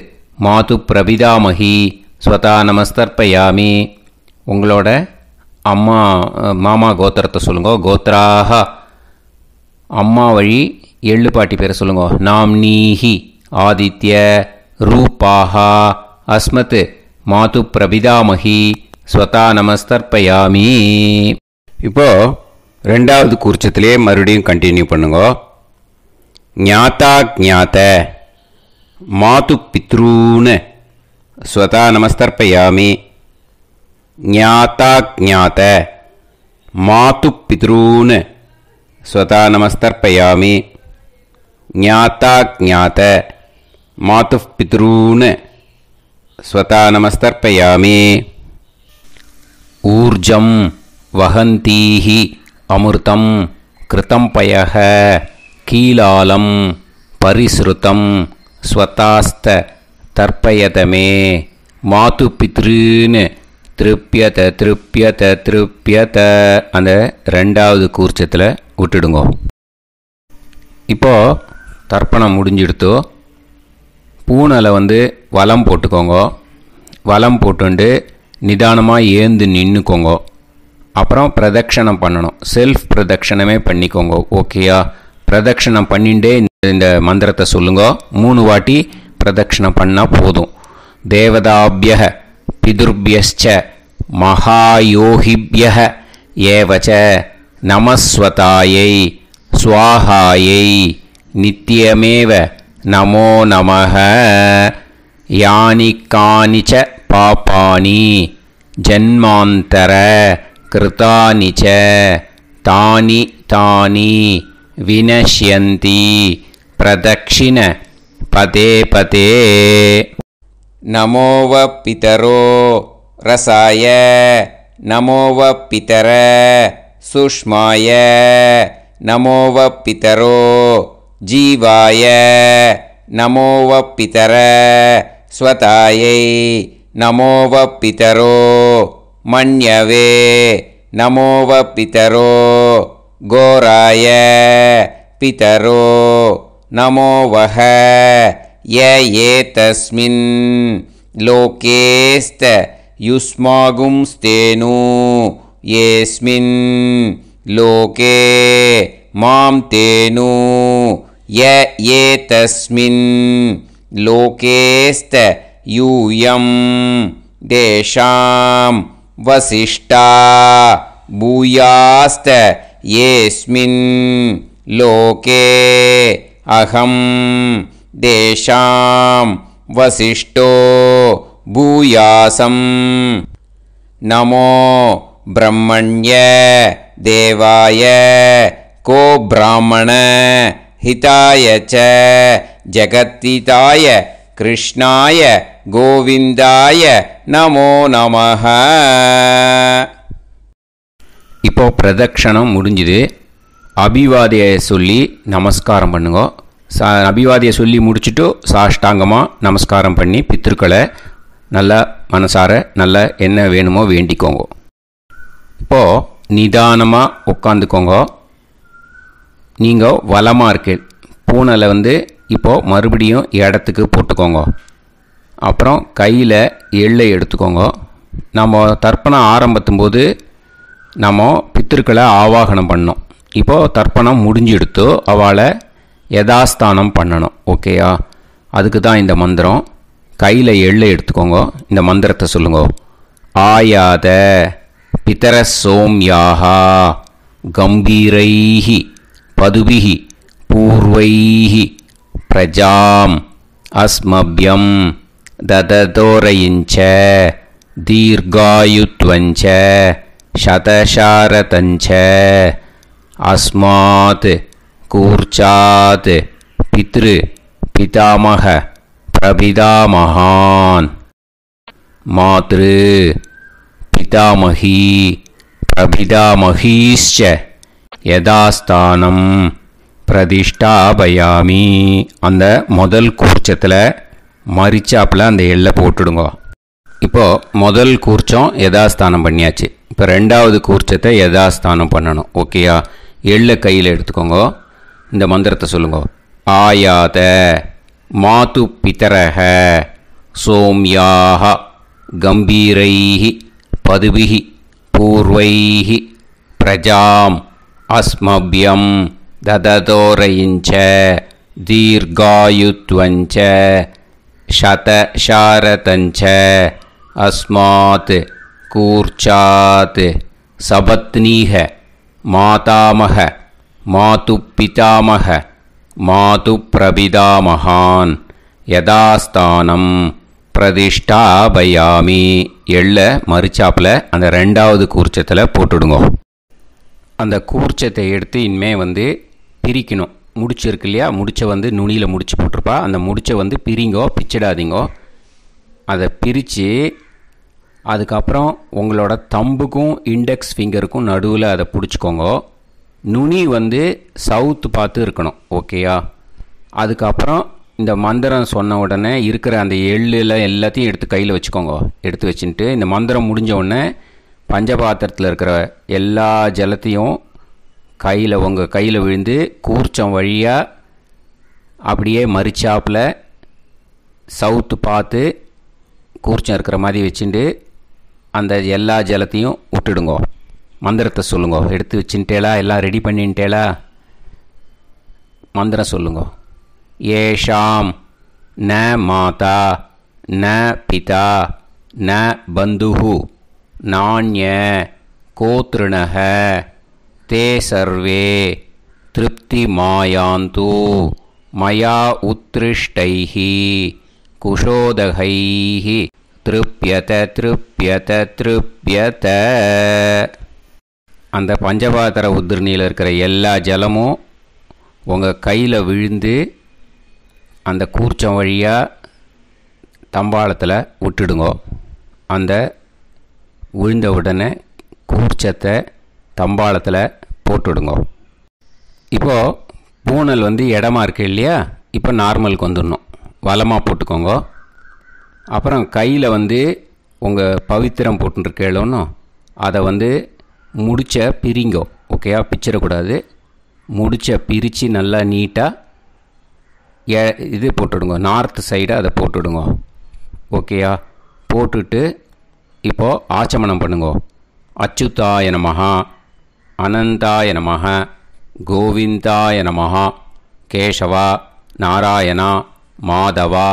மாது பிரபிதாமஹி ஸ்வதா நமஸ்தர்ப்பயாமி. உங்களோட அம்மா மாமா கோத்திரத்தை சொல்லுங்க. கோத்ராக அம்மா வழி எள்ளு பாட்டி பேரை சொல்லுங்க. நாம் நீஹி ஆதித்ய ரூபாஹா அஸ்மத் மாது பிரபிதாமஹி ஸ்வதா நமஸ்தர்ப்பயாமி. இப்போது ரெண்டாவது கூர்ச்சத்திலே மறுபடியும் கண்டினியூ பண்ணுங்க. ஞாதா ஞாத மாது பித்ரூன் ஸ்வதா நமஸ்தர்ப்பயாமி. ஞாதா ஞாத மாது பித்ரூன் ஸ்வதா நமஸ்தர்ப்பயாமி. ஞாதா ஞாத மாது பித்ரூன் ஸ்வதா நமஸ்தர்ப்பயாமி. ஊர்ஜம் வஹந்தீஹி அமிர்தம் கிருதம் பயஹ கீலாலம் பரிஸ்ருதம் ஸ்வதாஸ்த தர்ப்பயதமே மாது பித்ருன்னு திருப்பியத திருப்பியத திருப்பியத. அந்த ரெண்டாவது கூர்ச்சத்தில் விட்டுடுங்க. இப்போது தர்ப்பணம் முடிஞ்சிடுத்தோ பூனலை வலம் போட்டுக்கோங்க. வலம் போட்டுண்டு நிதானமாக ஏந்து நின்றுக்கோங்க. அப்புறம் பிரதட்சணம் பண்ணணும். செல்ஃப் பிரதட்சணமே பண்ணிக்கோங்க. ஓகேயா? பிரதட்சணம் பண்ணிண்டே இந்த மந்திரத்தை சொல்லுங்க. 3 வாட்டி பிரதட்சணம் பண்ணால் போதும். தேவதாபிய பிதுர்பியச்ச மகாயோகிபிய ஏவச்ச நமஸ்வதாயை ஸ்வாஹாயை நித்தியமேவ நமோ நமஹ. யானி கானிச்ச பாபானி ஜன்மாந்தர கிருதானி ச தானி தானி வினஷ்யந்தி பிரதக்ஷிண பதே பதே. நமோவ பிதரோ ரசாய நமோவ பிதர சுஷ்மாய நமோவ பிதரோ ஜீவாய நமோவ பிதர ஸ்வதாயை நமோவ பிதரோ மன்யவே நமோவ பிதரோ கோராய பிதரோ நமோவஹ ய ஏதஸ்மின் லோகேஸ்த யுஸ்மாகும்ஸ்தேனு யேஸ்மின் லோகே மாம் தேனு ய ஏதஸ்மின் லோகேஸ்த யூயம் தேஷாம் வசிஷ்டா பூயாஸ்த யேஸ்மின் லோகே அகம் தேஷாம் வசிஷ்டோ பூயாசம். நமோ பிரம்மண்ய தேவாய கோ பிராமண ஹிதாய ச ஜகத்திதாய கிருஷ்ணாய கோவிந்தாய நமோ நமஹ. இப்போ பிரதக்ஷணம் முடிஞ்சுது. அபிவாதியை சொல்லி நமஸ்காரம் பண்ணுங்க. அபிவாதியை சொல்லி முடிச்சுட்டு சாஷ்டாங்கமாக நமஸ்காரம் பண்ணி பித்ருக்களை நல்லா மனசார நல்லா என்ன வேணுமோ வேண்டிக்கோங்க. இப்போது நிதானமாக உட்காந்துக்கோங்க. நீங்கள் வலமாக இருக்கு பூனலை இப்போது மறுபடியும் இடத்துக்கு போட்டுக்கோங்க. அப்புறம் கையில் எள்ளை எடுத்துக்கோங்க. நம்ம தர்ப்பணம் ஆரம்பித்தும் போது நம்ம பித்திருக்களை ஆவாகனம் பண்ணோம். இப்போது தர்ப்பணம் முடிஞ்செடுத்து அவளை யதாஸ்தானம் பண்ணணும். ஓகேயா? அதுக்கு தான் இந்த மந்திரம். கையில் எள்ளை எடுத்துக்கோங்க. இந்த மந்திரத்தை சொல்லுங்க. ஆயாத பிதர சோம்யாஹா கம்பீரைஹி பதுபிஹி பூர்வைஹி பிரஜாம் அஸ்மப்யம் தததோரயிஞ்ச தீர்காயுத்வஞ்ச சதசாரதஞ்ச அஸ்மாத் கூர்ச்சாத் பித்ரு பிதாமக பிரபிதாமகான் மாத்ரு பிதாமகி பிரபிதாமகீஷ்ச யதாஸ்தானம் பிரதிஷ்டாபயாமி. அந்த முதல் கூர்ச்சத்தில் மரிச்சாப்பில் அந்த எள்ளை போட்டுடுங்க. இப்போது முதல் கூர்ச்சம் யதாஸ்தானம் பண்ணியாச்சு. இப்போ ரெண்டாவது கூர்ச்சத்தை யதாஸ்தானம் பண்ணணும். ஓகேயா? எள்ளை கையில் எடுத்துக்கோங்க. இந்த மந்திரத்தை சொல்லுங்க. ஆயாத மாது பிதரஹ சோம்யாக கம்பீரைஹி பதுபிஹி பூர்வைஹி பிரஜாம் அஸ்மப்யம் தததோரயிஞ்ச தீர்காயுத்வஞ்ச சதசாரதஞ்ச அஸ்மாத் கூர்ச்சாத் சபத்னீஹ மாதாமக மாது பிதாமக மாது பிரபிதாமகான் யதாஸ்தானம் பிரதிஷ்டாபயாமி. எள்ள மரிச்சாப்பில் அந்த ரெண்டாவது கூர்ச்சத்தில் போட்டுடுங்க. அந்த கூர்ச்சத்தை எடுத்து இனிமே பிரிக்கணும். முடிச்சிருக்கு இல்லையா? முடிச்சை நுனியில் முடிச்சு போட்டிருப்பா. அந்த முடிச்சை பிரிங்கோ, பிச்சிடாதீங்கோ. அதை பிரித்து அதுக்கப்புறம் உங்களோட தம்புக்கும் இண்டெக்ஸ் ஃபிங்கருக்கும் நடுவில் அதை பிடிச்சிக்கோங்க. நுனி சவுத்து பார்த்து இருக்கணும். ஓகேயா? அதுக்கப்புறம் இந்த மந்திரம் சொன்ன உடனே இருக்கிற அந்த எள்ளில் எல்லாத்தையும் எடுத்து கையில் வச்சுக்கோங்க. எடுத்து வச்சுட்டு இந்த மந்திரம் முடிஞ்ச உடனே பஞ்சபாத்திரத்தில் இருக்கிற எல்லா ஜலத்தையும் உங்கள் கையில் விழுந்து கூர்ச்சம் வழியாக அப்படியே மரிச்சாப்பில் சவுத்து பார்த்து கூர்ச்சம் இருக்கிற மாதிரி வச்சுட்டு அந்த எல்லா ஜலத்தையும் விட்டுடுங்க. மந்திரத்தை சொல்லுங்க. எடுத்து வச்சுட்டேலா? எல்லாம் ரெடி பண்ணிட்டேலா? மந்திரம் சொல்லுங்க. ஏஷாம் ந மாதா ந பிதா ந பந்துஹு நாண்ய கோத்ருணஹ தே சர்வே திருப்தி மாயாந்து மயா உத்ருஷ்டைஹி குஷோதகைஹி திருப்யத திருப்யத திருப்யத. அந்த பஞ்சபாத்திர உதிரணியில் இருக்கிற எல்லா ஜலமும் உங்கள் கையில் விழுந்து அந்த கூர்ச்சம் வழியாக தம்பாளத்தில் விட்டுடுங்கோ. அந்த விழுந்த உடனே கூர்ச்சத்தை தம்பாளத்தில் போட்டுடுங்கோ. இப்போது பூனல் இடமா இருக்கு இல்லையா, இப்போ நார்மலுக்கு வந்துடணும். வலமாக போட்டுக்கோங்க. அப்புறம் கையில் உங்கள் பவித்திரம் போட்டுருக்கேளோன்னு அதை முடிச்ச பிரிங்கோ. ஓகேயா, பிச்சிடக்கூடாது. முடிச்ச பிரித்து நல்லா நீட்டாக இது போட்டுடுங்க, நார்த் சைடு அதை போட்டுடுங்க. ஓகேயா, போட்டுட்டு இப்போது ஆச்சமனம் பண்ணுங்க. அச்சுதாய நமஹ, அனந்தாய நமஹ, கோவிந்தாய நமஹ, கேசவா, நாராயணா, மாதவா,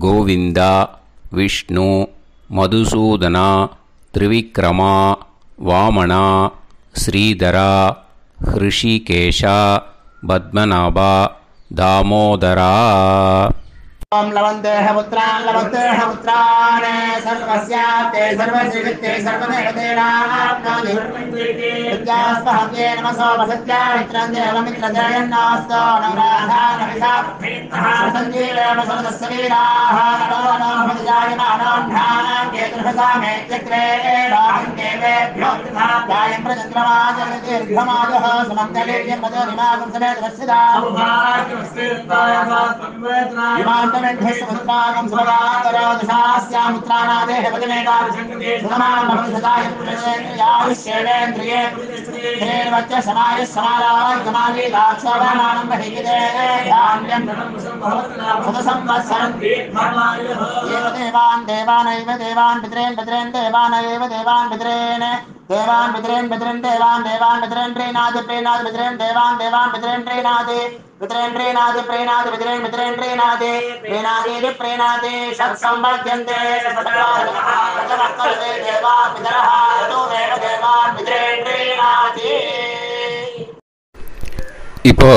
கோவிந்தா, விஷ்ணு, மதுசூதனா, திரிவிக்ரமா, வாமனா, ஸ்ரீதரா, ஹிருஷிகேஷா, பத்மநாபா, தாமோதரா.
ओम लवन्तेह पुत्रान् लवन्तेह पुत्रान् सर्वस्याप्ते सर्वश्रीवित्ते सर्वदेवतेनाप्नोति विद्यास्पहव्ये नमसो वसत्या मित्रं देवमित्रजयन्नास्तो नवराधानविषाः सञ्जीवेम सरदस्वीराः नमो नमोऽजायमानोऽन्धानां केतुर्हसामेत्यग्रे राहं देवेभ्यो गायं प्रचन्द्रमाजर्दीर्घमाजः सुमङ्गलीर्यमदोनिमागं समेतरस्यदा विमानमेध्यस्वभद्रागं सुभगान्तरोदशास्यामुत्राणादेह पदमेकाभिषङ्कृते सुमान् भवसदाय पुरुषेन्द्रियायुष्येवेन्द्रिये हेर्वच्च समायः समारागमाली लाक्षोभामानं बहिगिदे धान्यं सदसंवत्सरं एव देवान् देवानैव देवान् पितॄन् पितॄन् देवानैव देवान् पितॄन् देवान् पितॄन् पितॄन् देवान् देवान् पितॄन् प्रीणाति प्रीणाति पितॄन् देवान् देवान् पितॄन् प्रीणाति पितॄन् प्रीणाति प्रीणाति पितॄन् पितॄन् प्रीणाति प्रीणाति प्रीणाति षट्संवर्ध्यन्ते सचवर्तन्ते देवा पितरः तो देव देवान् पितॄन् प्रीणाति.
இப்போ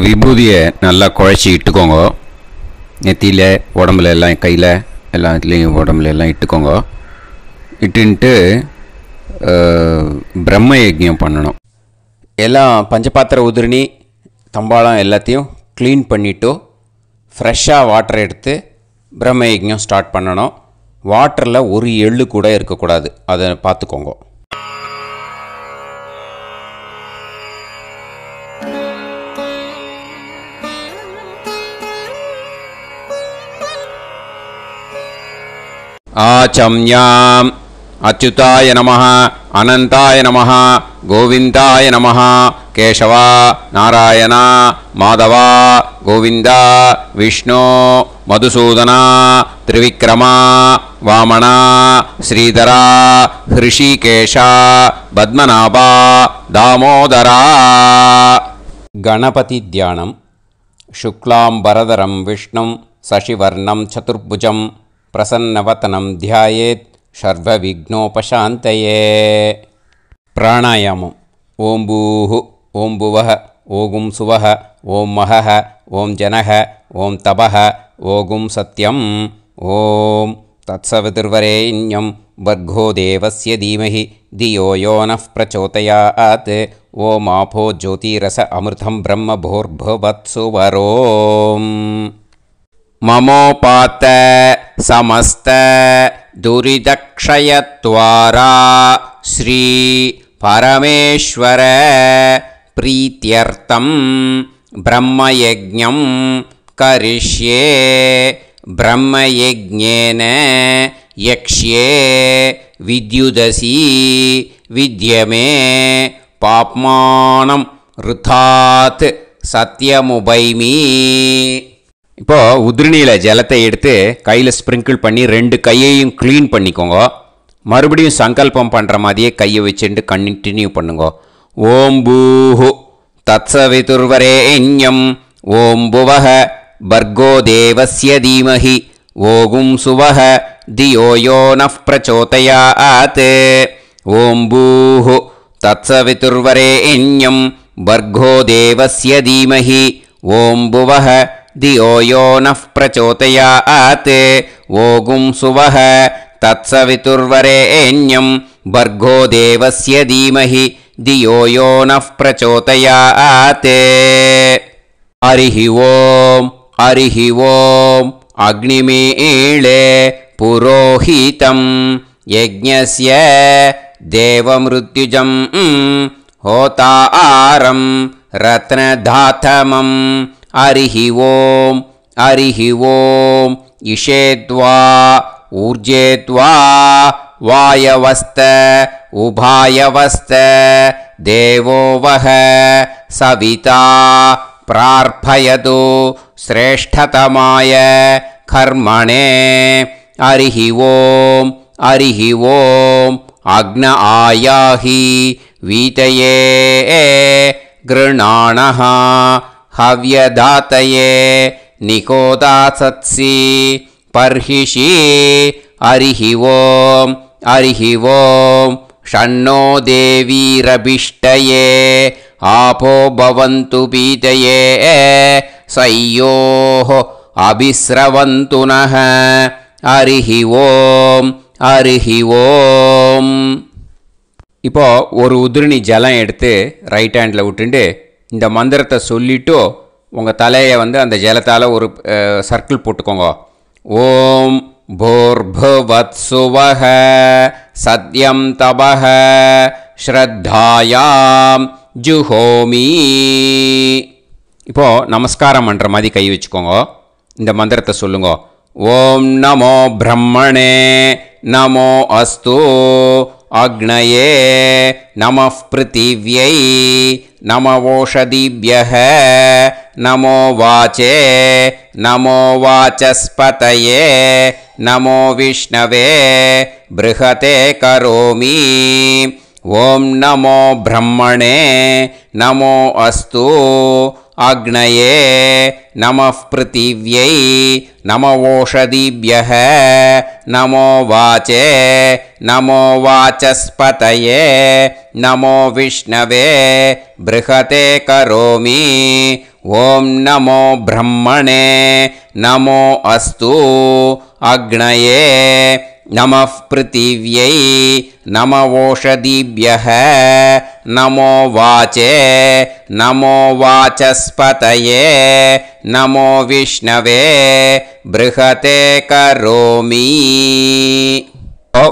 விபூதியை நல்லா குழச்சி இட்டுக்கோங்க. நெத்தியில், உடம்புல எல்லாம், கையில் எல்லாத்துலேயும் உடம்புல எல்லாம் இட்டுக்கோங்க. இட்டுன்ட்டு பிரம்ம யஜ்ஞம் பண்ணணும். எல்லாம் பஞ்சபாத்திர உதிரணி தம்பாளம் எல்லாத்தையும் க்ளீன் பண்ணிவிட்டு ஃப்ரெஷ்ஷாக வாட்டர் எடுத்து பிரம்ம யஜ்ஞம் ஸ்டார்ட் பண்ணணும். வாட்டரில் ஒரு எள்ளு கூட இருக்கக்கூடாது, அதை பார்த்துக்கோங்க. ஆச்சம்யாம் அச்சுதாய நமஹ, அனந்தாய நமஹ, கோவிந்தாய நமஹ, கேசவா, நாராயணா, மாதவா, கோவிந்தா, விஷ்ணு, மதுசூதனா, திரிவிக்ரமா, வாமனா, ஸ்ரீதரா, ஹிருஷிகேஷா, பத்மநாபா, தாமோதரா. கணபதி தியானம். சுக்லாம்பரதரம் விஷ்ணும் சசிவர்ணம் சதுர்புஜம் பிரசன்னவதனம் தியாயேத் சர்வவிக்னோபசாந்தயே. பிராணாயாமம். ஓம் பூஹு, ஓம் புவஹ, ஓகும் சுவஹ, ஓம் மஹஹ, ஓம் ஜனஹ, ஓம் தபஹ, ஓகும் சத்யம். ஓம் தத்சவிதுர்வரேண்யம் வர்கோ தேவஸ்ய தீமஹி தியோ யோ நः பிரச்சோதயாத். ஓம் ஆபோ ஜோதிரஸ அமிர்தம் பிரம்ம பூர்புவத்சு வரோம். மமோபாத்த சமஸ்த துரிதக்ஷயத்வாரா ஸ்ரீ பரமேஸ்வர பிரீத்யர்த்தம் பிரம்மயஜ்ஞம் கரிஷ்யே. பிரம்மயஜ்ஞேன யக்ஷ்யே வித்யுதசி வித்யமே பாப்மானம் ருதாத் சத்யமுபைமி. இப்போது உதிரணியில் ஜலத்தை எடுத்து கையில் ஸ்ப்ரிங்கிள் பண்ணி 2 கையையும் க்ளீன் பண்ணிக்கோங்க. மறுபடியும் சங்கல்பம் பண்ணுற மாதிரியே கையை வச்சுட்டு கண்டினியூ பண்ணுங்க. ஓம் பூஹு தத்சவிதுர்வரேண்யம் ஓம் புவஹ பர்கோ தேவஸ்ய தீமஹி ஓகும் சுவஹ தியோ யோ நः பிரச்சோதயாத். ஓம் பூஹு தத்சவிதுர்வரேண்யம் பர்கோ தேவஸ்ய தீமஹி ஓம் புவஹ தியோ யோ நः பிரச்சோதயாத். ஓகும் சுவஹ தத்சவிதுர்வரேண்யம் பர்கோ தேவஸ்ய தீமஹி धियो यो नः प्रचोदयात् हरिः ओम् अग्निमीळे पुरोहितं यज्ञस्य देवमृत्युजं होतारं रत्नधातमं हरिः ओम् इषेत्वा ऊर्जेत्वा वायवस्त उभायवस्त देवो वः सविता प्रार्थयतु श्रेष्ठतमाय कर्मणे हरिः ओम् अग्न आयाहि वीतये गृणाणः हव्यदातये निकोदासत्सि पर्हिषि हरिः ओम् षण्णो देवीरभिष्टये आपो भवन्तु पीतये सयोः अभिस्रवन्तु नः हरिः ओम् இப்போ ஒரு உதிரணி ஜலம் எடுத்து ரைட் ஹேண்டில் விட்டுண்டு இந்த மந்திரத்தை சொல்லிவிட்டு உங்கள் தலையை வந்து அந்த ஜலத்தால் ஒரு சர்க்கிள் போட்டுக்கோங்க. ஓம் भूर्भुवत्सुवः सत्यं तपः ஸ்ரத்தாயாம் ஜுஹோமி. இப்போது நமஸ்காரம் பண்ணுற மாதிரி கை வச்சுக்கோங்க. இந்த மந்திரத்தை சொல்லுங்க. ஓம் நமோ பிரம்மணே நமோ அஸ்து அக்னயே நமः பிருத்திவ்யை நமவோஷதிभ्यः நமோ வாச்சே நமோ வாசஸ்பதயே நமோ விஷ்ணவே ப்ருஹதே கரோமி. ஓம் நமோ பிரம்மணே நமோ அஸ்து அக்னயே நமः பிருத்திவ்யை நமவோஷதிभ्यः நமோ வாச்சே நமோ வாசஸ்பதயே நமோ விஷ்ணவே ப்ருஹதே கரோமி. ஓம் நமோ பிரம்மணே நமோ அஸ்து அக்னயே நமः பிருத்திவ்யை நமவோஷதிभ्यः நமோ வாச்சே நமோ வாசஸ்பதயே நமோ விஷ்ணவே ப்ருஹதே கரோமி.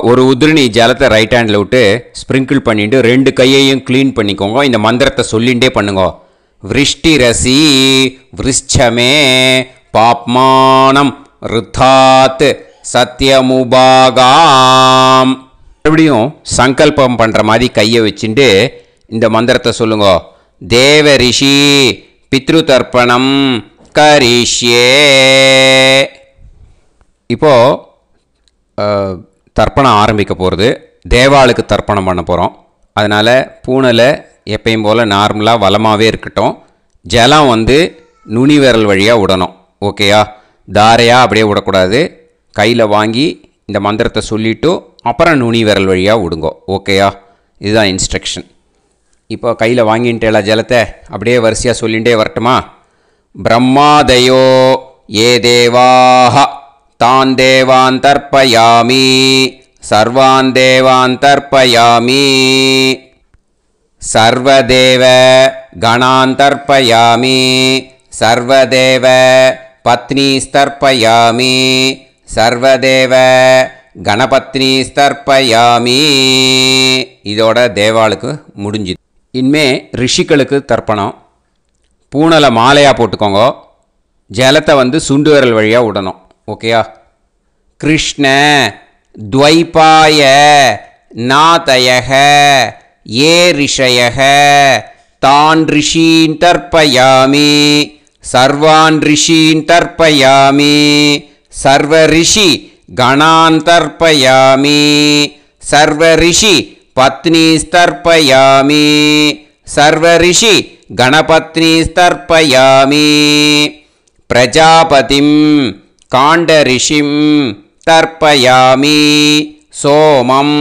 ஒரு உதிரணி ஜலத்தை ரைட் ஹேண்டில் விட்டு ஸ்ப்ரிங்கிள் பண்ணிட்டு ரெண்டு கையையும் க்ளீன் பண்ணிக்கோங்க. இந்த மந்திரத்தை சொல்லிகிட்டே பண்ணுங்க. விருஷ்டிரசி விருஷ்சமே பாப்மானம் ருத்தாத் சத்யமுபாகாம். மறுபடியும் சங்கல்பம் பண்ணுற மாதிரி கையை வச்சுட்டு இந்த மந்திரத்தை சொல்லுங்க. தேவ ரிஷி பித்ரு தர்ப்பணம் கரிஷ்யே. இப்போது தர்ப்பணம் ஆரம்பிக்க போகிறது. தேவாளுக்கு தர்ப்பணம் பண்ண போகிறோம். அதனால் பூனையில் எப்பயும் போல் நார்மலாக வளமாகவே இருக்கட்டும். ஜலம் வந்து நுனி விரல் வழியாக விடணும். ஓகேயா? தாரையாக அப்படியே விடக்கூடாது. கையில் வாங்கி இந்த மந்திரத்தை சொல்லிவிட்டு அப்புறம் நுனி விரல் வழியாக விடுங்க. ஓகேயா? இதுதான் இன்ஸ்ட்ரக்ஷன். இப்போ கையில் வாங்கிட்டேல ஜலத்தை அப்படியே வரிசையாக சொல்லிகிட்டே வரட்டுமா? பிரம்மாதயோ ஏ தேவாஹ தான் தேவான் தர்ப்பயாமி சர்வான் தேவான் தர்ப்பயாமி சர்வதேவ கணான் தர்ப்பயாமி சர்வதேவ பத்னீஸ்தர்ப்பயாமி சர்வதேவ கணபத்னி ஸ்தர்ப்பயாமி. இதோட தேவாளுக்கு முடிஞ்சுது. இனிமே ரிஷிகளுக்கு தர்ப்பணம். பூனலை மாலையாக போட்டுக்கோங்க. ஜலத்தை வந்து சுண்டு விரல் வழியாக விடணும். ஓகேயா? கிருஷ்ண துவைபாய நாதயக ஏ ரிஷயக தான் ரிஷீன் தர்ப்பயாமி சர்வான் ரிஷீன் தர்ப்பயாமி சர்வ ரிஷி கணான் தர்ப்பயாமி சர்வ ரிஷி பத்னீஸ்தர்ப்பயாமி சர்வ ரிஷி கணபத்னீஸ்தர்ப்பயாமி பிரஜாபதிம் காண்டரிஷிம் தர்ப்பயாமி சோமம்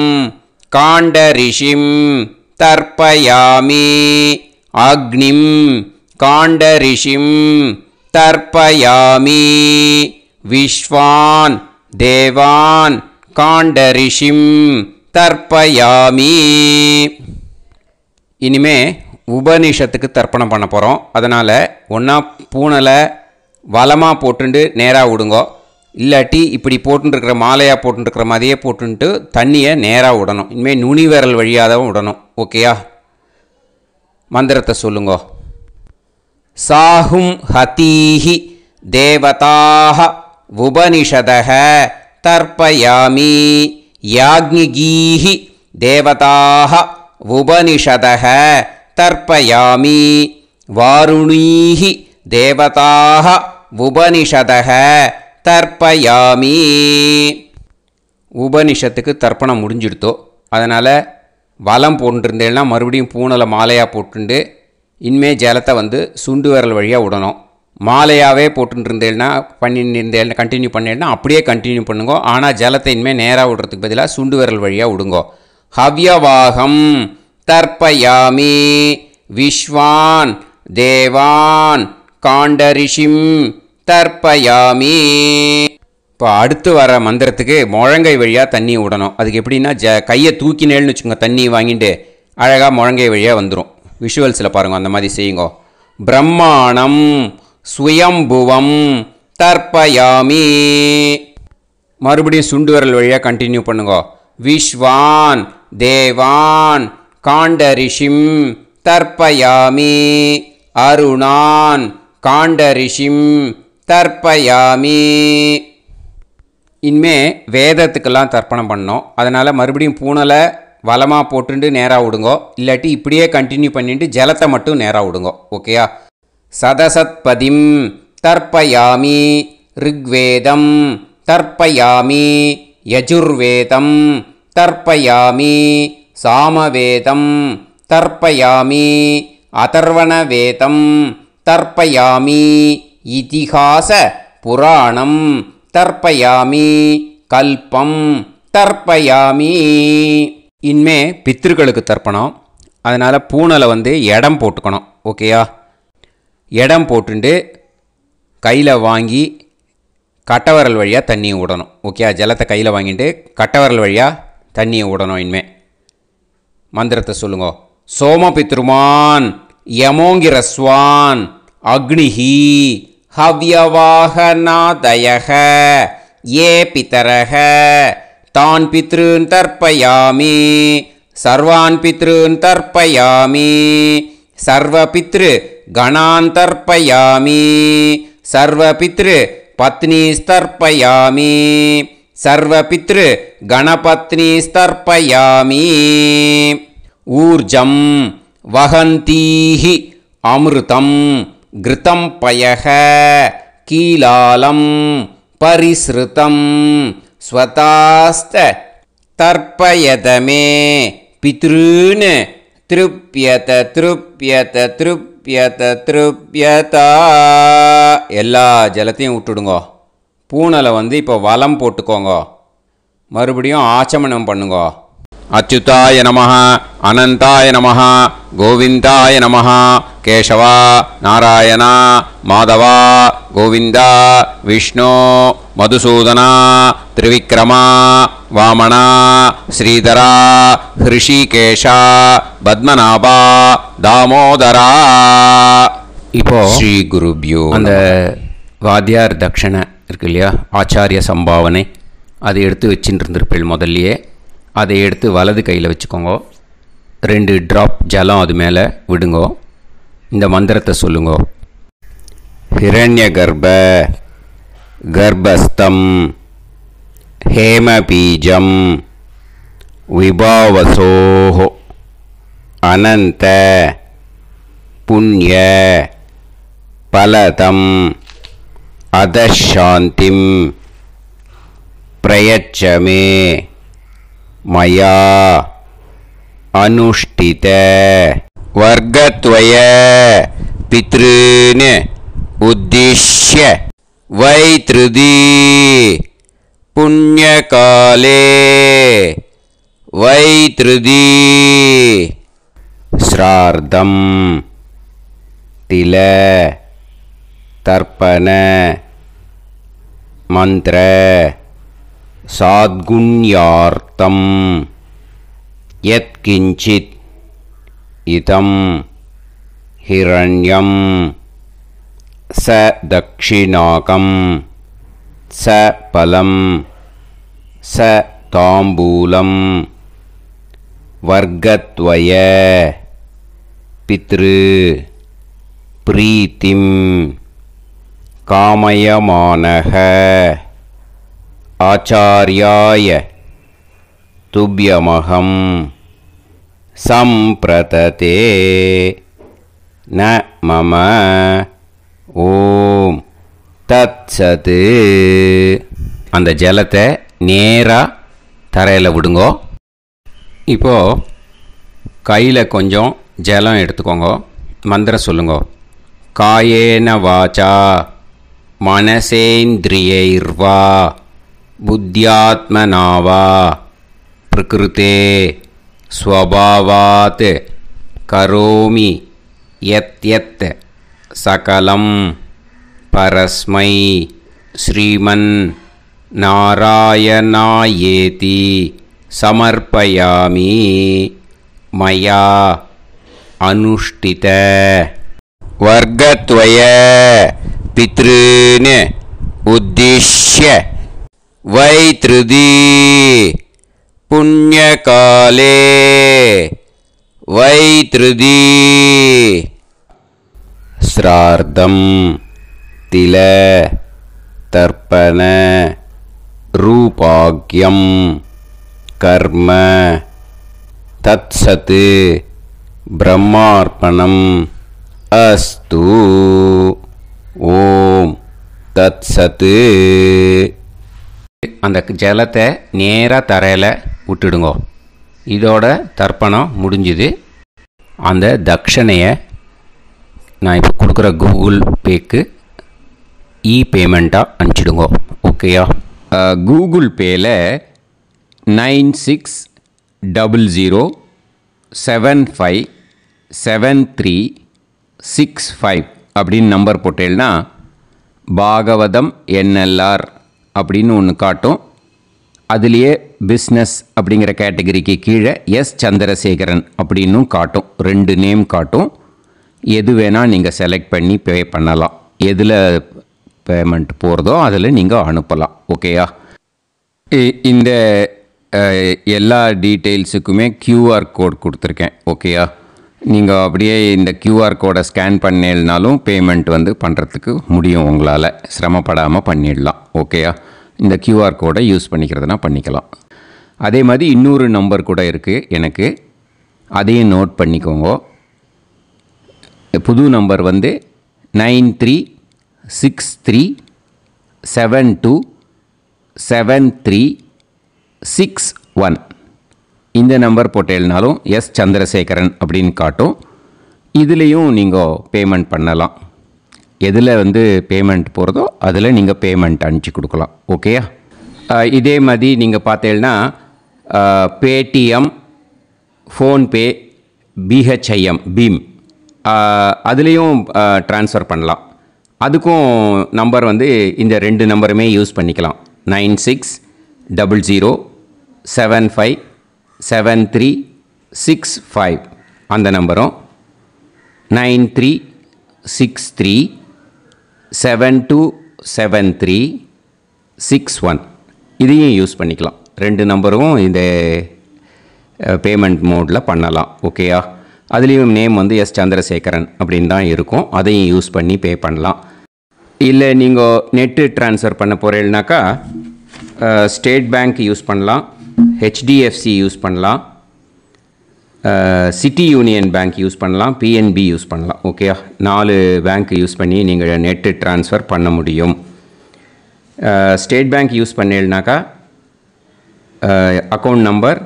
காண்டரிஷிம் தர்ப்பயாமி அக்னிம் காண்டரிஷிம் தர்ப்பயாமி விஸ்வான் தேவான் காண்டரிஷிம் தர்ப்பயாமி. இனிமே உபநிஷத்துக்கு தர்ப்பணம் பண்ண போகிறோம். அதனால் ஒன்றா பூனலை வலமாக போட்டுண்டு நேராக விடுங்கோ, இல்லாட்டி இப்படி போட்டுருக்கிற மாலையாக போட்டுருக்கிற மாதிரியே போட்டுன்ட்டு தண்ணியை நேராக விடணும். இனிமேல் நுனி விரல் வழியாக தான் விடணும். ஓகேயா? மந்திரத்தை சொல்லுங்கோ. சாஹும் ஹதீஹி தேவதாக உபனிஷதக தர்ப்பயாமி யாக்ஞிகீஹி தேவதாக உபனிஷதக தர்ப்பயாமி வாருணீஹி தேவதாக உபனிஷதக தர்ப்பயாமி. உபனிஷத்துக்கு தர்ப்பணம் முடிஞ்சிடுத்தோ, அதனால் வலம் போட்டுருந்தேன்னா மறுபடியும் பூனலை மாலையாக போட்டுண்டு இனிமே ஜலத்தை வந்து சுண்டு விரல் வழியாக விடணும். மாலையாகவே போட்டுருந்தேன்னா பண்ணியிருந்தேன் கண்டினியூ பண்ணேன்னா அப்படியே கண்டினியூ பண்ணுங்கோ. ஆனால் ஜலத்தை இனிமேல் நேராக விடுறதுக்கு பதிலாக சுண்டு விரல் வழியாக விடுங்கோ. ஹவ்யவாகம் தர்ப்பயாமி விஸ்வான் தேவான் காண்டரிஷிம் தர்ப்பயாமி. இப்போ அடுத்து வர மந்திரத்துக்கு முழங்கை வழியாக தண்ணி விடணும். அதுக்கு எப்படின்னா கையை தூக்கினேன்னு வச்சுக்கோங்க, தண்ணி வாங்கிட்டு அழகாக முழங்கை வழியாக வந்துடும். விஷுவல்ஸில் பாருங்கள், அந்த மாதிரி செய்யுங்கோ. பிரம்மாணம் சுயம்புவம் தர்ப்பயாமி. மறுபடியும் சுண்டு விரல் வழியாக கண்டினியூ பண்ணுங்கோ. விஸ்வான் தேவான் காண்டரிஷிம் தர்ப்பயாமி அருணான் காண்டரிஷிம் தர்ப்பயாமி. இனிமே வேதத்துக்கெல்லாம் தர்ப்பணம் பண்ணோம். அதனால் மறுபடியும் பூனலை வலமாக போட்டுட்டு நேராக விடுங்கோ, இல்லாட்டி இப்படியே கண்டினியூ பண்ணிட்டு ஜலத்தை மட்டும் நேராக விடுங்கோ. ஓகேயா? சதசத்பதிம் தர்ப்பயாமி ரிக்வேதம் தர்ப்பயாமி யஜுர்வேதம் தர்ப்பயாமி சாமவேதம் தர்ப்பயாமி அதர்வணவேதம் தர்ப்பயாமி இதிஹாச புராணம் தர்ப்பயாமி கல்பம் தர்ப்பயாமி. இனிமே பித்ருக்களுக்கு தர்ப்பணம். அதனால் பூனலை வந்து இடம் போட்டுக்கணும். ஓகேயா? இடம் போட்டுண்டு கையில் வாங்கி கட்டவரல் வழியாக தண்ணியை விடணும். ஓகேயா? ஜலத்தை கையில் வாங்கிட்டு கட்டவரல் வழியாக தண்ணியை விடணும். இனிமே மந்திரத்தை சொல்லுங்க. சோமபித்ருமான் யமோங்கிரஸ்வான் அக்னிஹி ஹவ்யவாகநாதயக ஏ பிதரக தான் பித்ருன் தர்ப்பயாமி சர்வான் பித்ருன் தர்ப்பயாமி சர்வபித்ரு கணான் தர்ப்பயாமி சர்வபித்ரு பத்னிஸ்தர்ப்பயாமி சர்வபித்ரு கணபத்னிஸ்தர்ப்பயாமி. ஊர்ஜம் வஹந்தீஹி அமிர்தம் கிருதம் பயக கீலாலம் பரிஸ்ருதம் ஸ்வதாஸ்த தர்ப்பயதமே பித்ருன் திருப்யத திருப்யத திருப்யத திருப்யதா. எல்லா ஜலத்தையும் விட்டுடுங்கோ. பூனலை வந்து இப்போ வலம் போட்டுக்கோங்க. மறுபடியும் ஆச்சமனம் பண்ணுங்கோ. அச்சுதாய நமஹ அனந்தாய நமஹ கோவிந்தாய நமஹ கேசவா நாராயணா மாதவா கோவிந்தா விஷ்ணு மதுசூதனா திரிவிக்ரமா வாமனா ஸ்ரீதரா ஹிருஷிகேஷா பத்மநாபா தாமோதரா. இப்போ ஸ்ரீ குருப்யோ. அந்த வாத்தியார் தட்சணை இருக்கு இல்லையா, ஆச்சாரிய சம்பாவனை, அதை எடுத்து வச்சுட்டு இருந்திருப்பேள் முதல்லையே. அதை எடுத்து வலது கையில் வச்சுக்கோங்க. 2 ட்ராப் ஜலம் அது மேலே விடுங்கோ. இந்த மந்திரத்தை சொல்லுங்கோ. ஹிரண்ய கர்ப்ப கர்ப்பஸ்தம் ஹேமபீஜம் விபாவசோஹோ அனந்த புண்ணிய பலதம் அதசாந்திம் பிரயச்சமே மயா அனுஷ்டித வர்க்கத்வய பித்ருன் உத்திஷ்ய வைத்ருதி புண்ணியகாலே வைத்ருதி ஸ்ரார்த்தம் தில தர்ப்பண மந்திர சாத்குண்யார்த்தம் யத்கிஞ்சித் இதம் ஹிரண்யம் ச தக்ஷிணாகம் ச பலம் ச தாம்பூலம் வர்க்கத்வய பித்ரு பிரீத்திம் காமயமானஹ ஆச்சார்யாய துப்யமகம் சம்பிரததே ந மம ஓம் தத்சத். அந்த ஜலத்தை நேராக தரையில் விடுங்கோ. இப்போது கையில் கொஞ்சம் ஜலம் எடுத்துக்கோங்க. மந்திரம் சொல்லுங்க. காயேன வாச்சா மனசேந்திரியைர்வா புத்தியாத்மனாவா பிரகிருதே ஸ்வபாவாத் கரோமி யத் யத் சகலம் பரஸ்மை ஸ்ரீமன் நாராயணாயேதி சமர்ப்பயாமி மயா அனுஷ்டித வர்க்கத்வய பித்ருன் உத்திஷ்ய வைத்ருதி புண்ணியகாலே வைத்ருதி ஸ்ரார்த்தம் தில தர்ப்பண ரூபாக்யம் கர்ம தத்சத் பிரம்மார்ப்பணம் அஸ்து. ஓம் தத்சத். அந்த ஜலத்தை நேராக தரையில் விட்டுடுங்கோ. இதோட தர்ப்பணம் முடிஞ்சுது. அந்த தட்சணையை நான் இப்போ கொடுக்குற கூகுள் பேக்கு பேமெண்ட்டாக அனுப்பிச்சிடுங்கோ. ஓகேயா? கூகுள் பேயில் 9600757365 அப்படின்னு நம்பர் போட்டேன்னா பாகவதம் NLR அப்படின்னு ஒன்று காட்டும். அதுலேயே பிஸ்னஸ் அப்படிங்கிற கேட்டகரிக்கு கீழே எஸ் சந்திரசேகரன் அப்படின்னும் காட்டும். 2 நேம் காட்டும். எது வேணால் நீங்கள் செலக்ட் பண்ணி பே பண்ணலாம். எதில் பேமெண்ட் போகிறதோ அதில் நீங்கள் அனுப்பலாம். ஓகேயா? இந்த எல்லா டீட்டெயில்ஸுக்குமே QR கோட் கொடுத்துருக்கேன். ஓகேயா? நீங்கள் அப்படியே இந்த QR கோடை ஸ்கேன் பண்ணேன்னாலும் பேமெண்ட் பண்ணுறதுக்கு முடியும். உங்களால் சிரமப்படாமல் பண்ணிடலாம். ஓகேயா? இந்த QR கோடை யூஸ் பண்ணிக்கிறதுனா பண்ணிக்கலாம். அதே மாதிரி இன்னொரு நம்பர் கூட இருக்குது எனக்கு. அதையும் நோட் பண்ணிக்கோங்க. புது நம்பர் 9363727361. இந்த நம்பர் போட்டேல்னாலும் எஸ் சந்திரசேகரன் அப்படின்னு காட்டும். இதுலேயும் நீங்கள் பேமெண்ட் பண்ணலாம். எதில் பேமெண்ட் போகிறதோ அதில் நீங்கள் பேமெண்ட் அனுப்பிச்சி கொடுக்கலாம். ஓகேயா? இதே மாதிரி நீங்கள் பார்த்தேன்னா பேடிஎம், ஃபோன்பே, பிஹெச்ஐஎம் பீம் அதுலேயும் ட்ரான்ஸ்ஃபர் பண்ணலாம். அதுக்கும் நம்பர் இந்த 2 நம்பருமே யூஸ் பண்ணிக்கலாம். 9600757365 அந்த நம்பரும் 9363727361 இதையும் யூஸ் பண்ணிக்கலாம். 2 நம்பரும் இந்த பேமெண்ட் மோடில் பண்ணலாம். ஓகேயா? அதுலேயும் நேம் எஸ் சந்திரசேகரன் அப்படின்னு தான் இருக்கும். அதையும் யூஸ் பண்ணி பே பண்ணலாம். இல்லை நீங்கள் நெட்டு ட்ரான்ஸ்ஃபர் பண்ண போகிறீங்கனாக்கா ஸ்டேட் பேங்க் யூஸ் பண்ணலாம், HDFC யூஸ் பண்ணலாம், சிட்டி யூனியன் பேங்க் யூஸ் பண்ணலாம், PNB யூஸ் பண்ணலாம். ஓகேயா? 4 பேங்க் யூஸ் பண்ணி நீங்கள் நெட்டு ட்ரான்ஸ்ஃபர் பண்ண முடியும். ஸ்டேட் பேங்க் யூஸ் பண்ணீங்கனாக்கா account number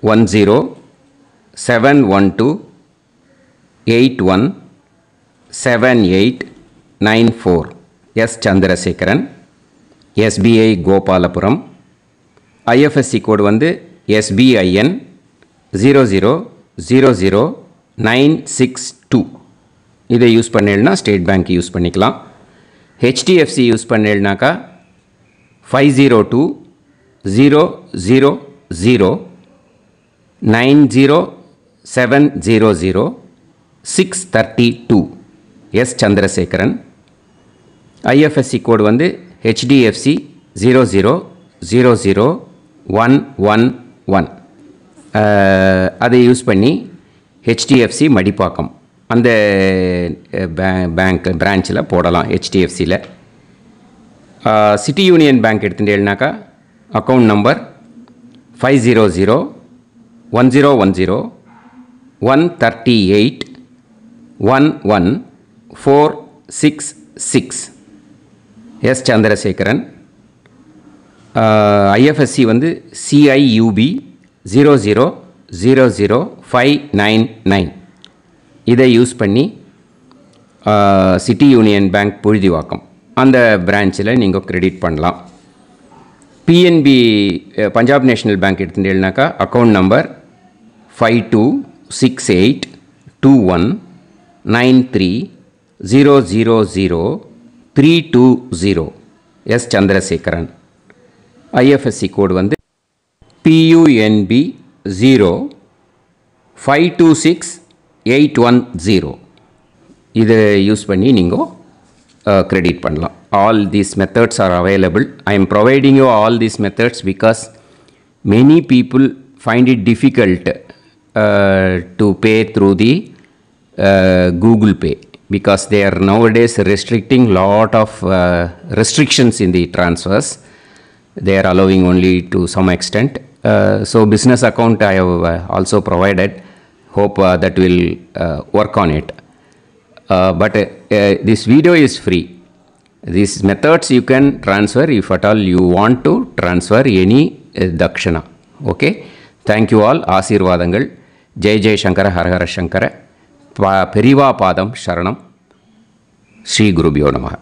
10712817894 S Chandrasekaran, SBI Gopalapuram. IFSC code SBIN 0000962. இதை யூஸ் பண்ணேன்னா ஸ்டேட் பேங்க் யூஸ் பண்ணிக்கலாம். HDFC யூஸ் பண்ணேன்னாக்கா 50200090 700-632 S சந்திரசேகரன். ஐஎஃப்எஸ்சி கோடு வந்து HDFC 0000111. அதை யூஸ் பண்ணி HDFC மடிப்பாக்கம் அந்த பேங்க் பிரான்ச்சில் போடலாம். HDFCயில் சிட்டி யூனியன் பேங்க் எடுத்துட்டேன்னாக்கா account number 500-1010-138-11466 S Chandrasekaran. IFSC வந்து CIUB 0000599. இதை யூஸ் பண்ணி சிட்டி யூனியன் பேங்க் புழுதிவாக்கம் அந்த பிரான்ச்சில் நீங்கள் கிரெடிட் பண்ணலாம். PNB பஞ்சாப் நேஷ்னல் பேங்க் எடுத்துட்டேன்னாக்கா account number 52682193000320 S Chandrasekaran. IFSC code வந்து PUNB 0526810. இதை யூஸ் பண்ணி நீங்கள் credit பண்ணலாம். All these methods are available. I am providing you all these methods because many people find it difficult to pay through the Google Pay because they are nowadays restricting lot of restrictions in the transfers. They are allowing only to some extent. So business account I have also provided. Hope that will work on it. But this video is free. These methods you can transfer if at all you want to transfer any dakshana. Okay. Thank you all. Aasirvadangal. Jai Jai Shankara Har Har Shankara. Periva Padam Sharanam. Shri Gurubhyo Namaha.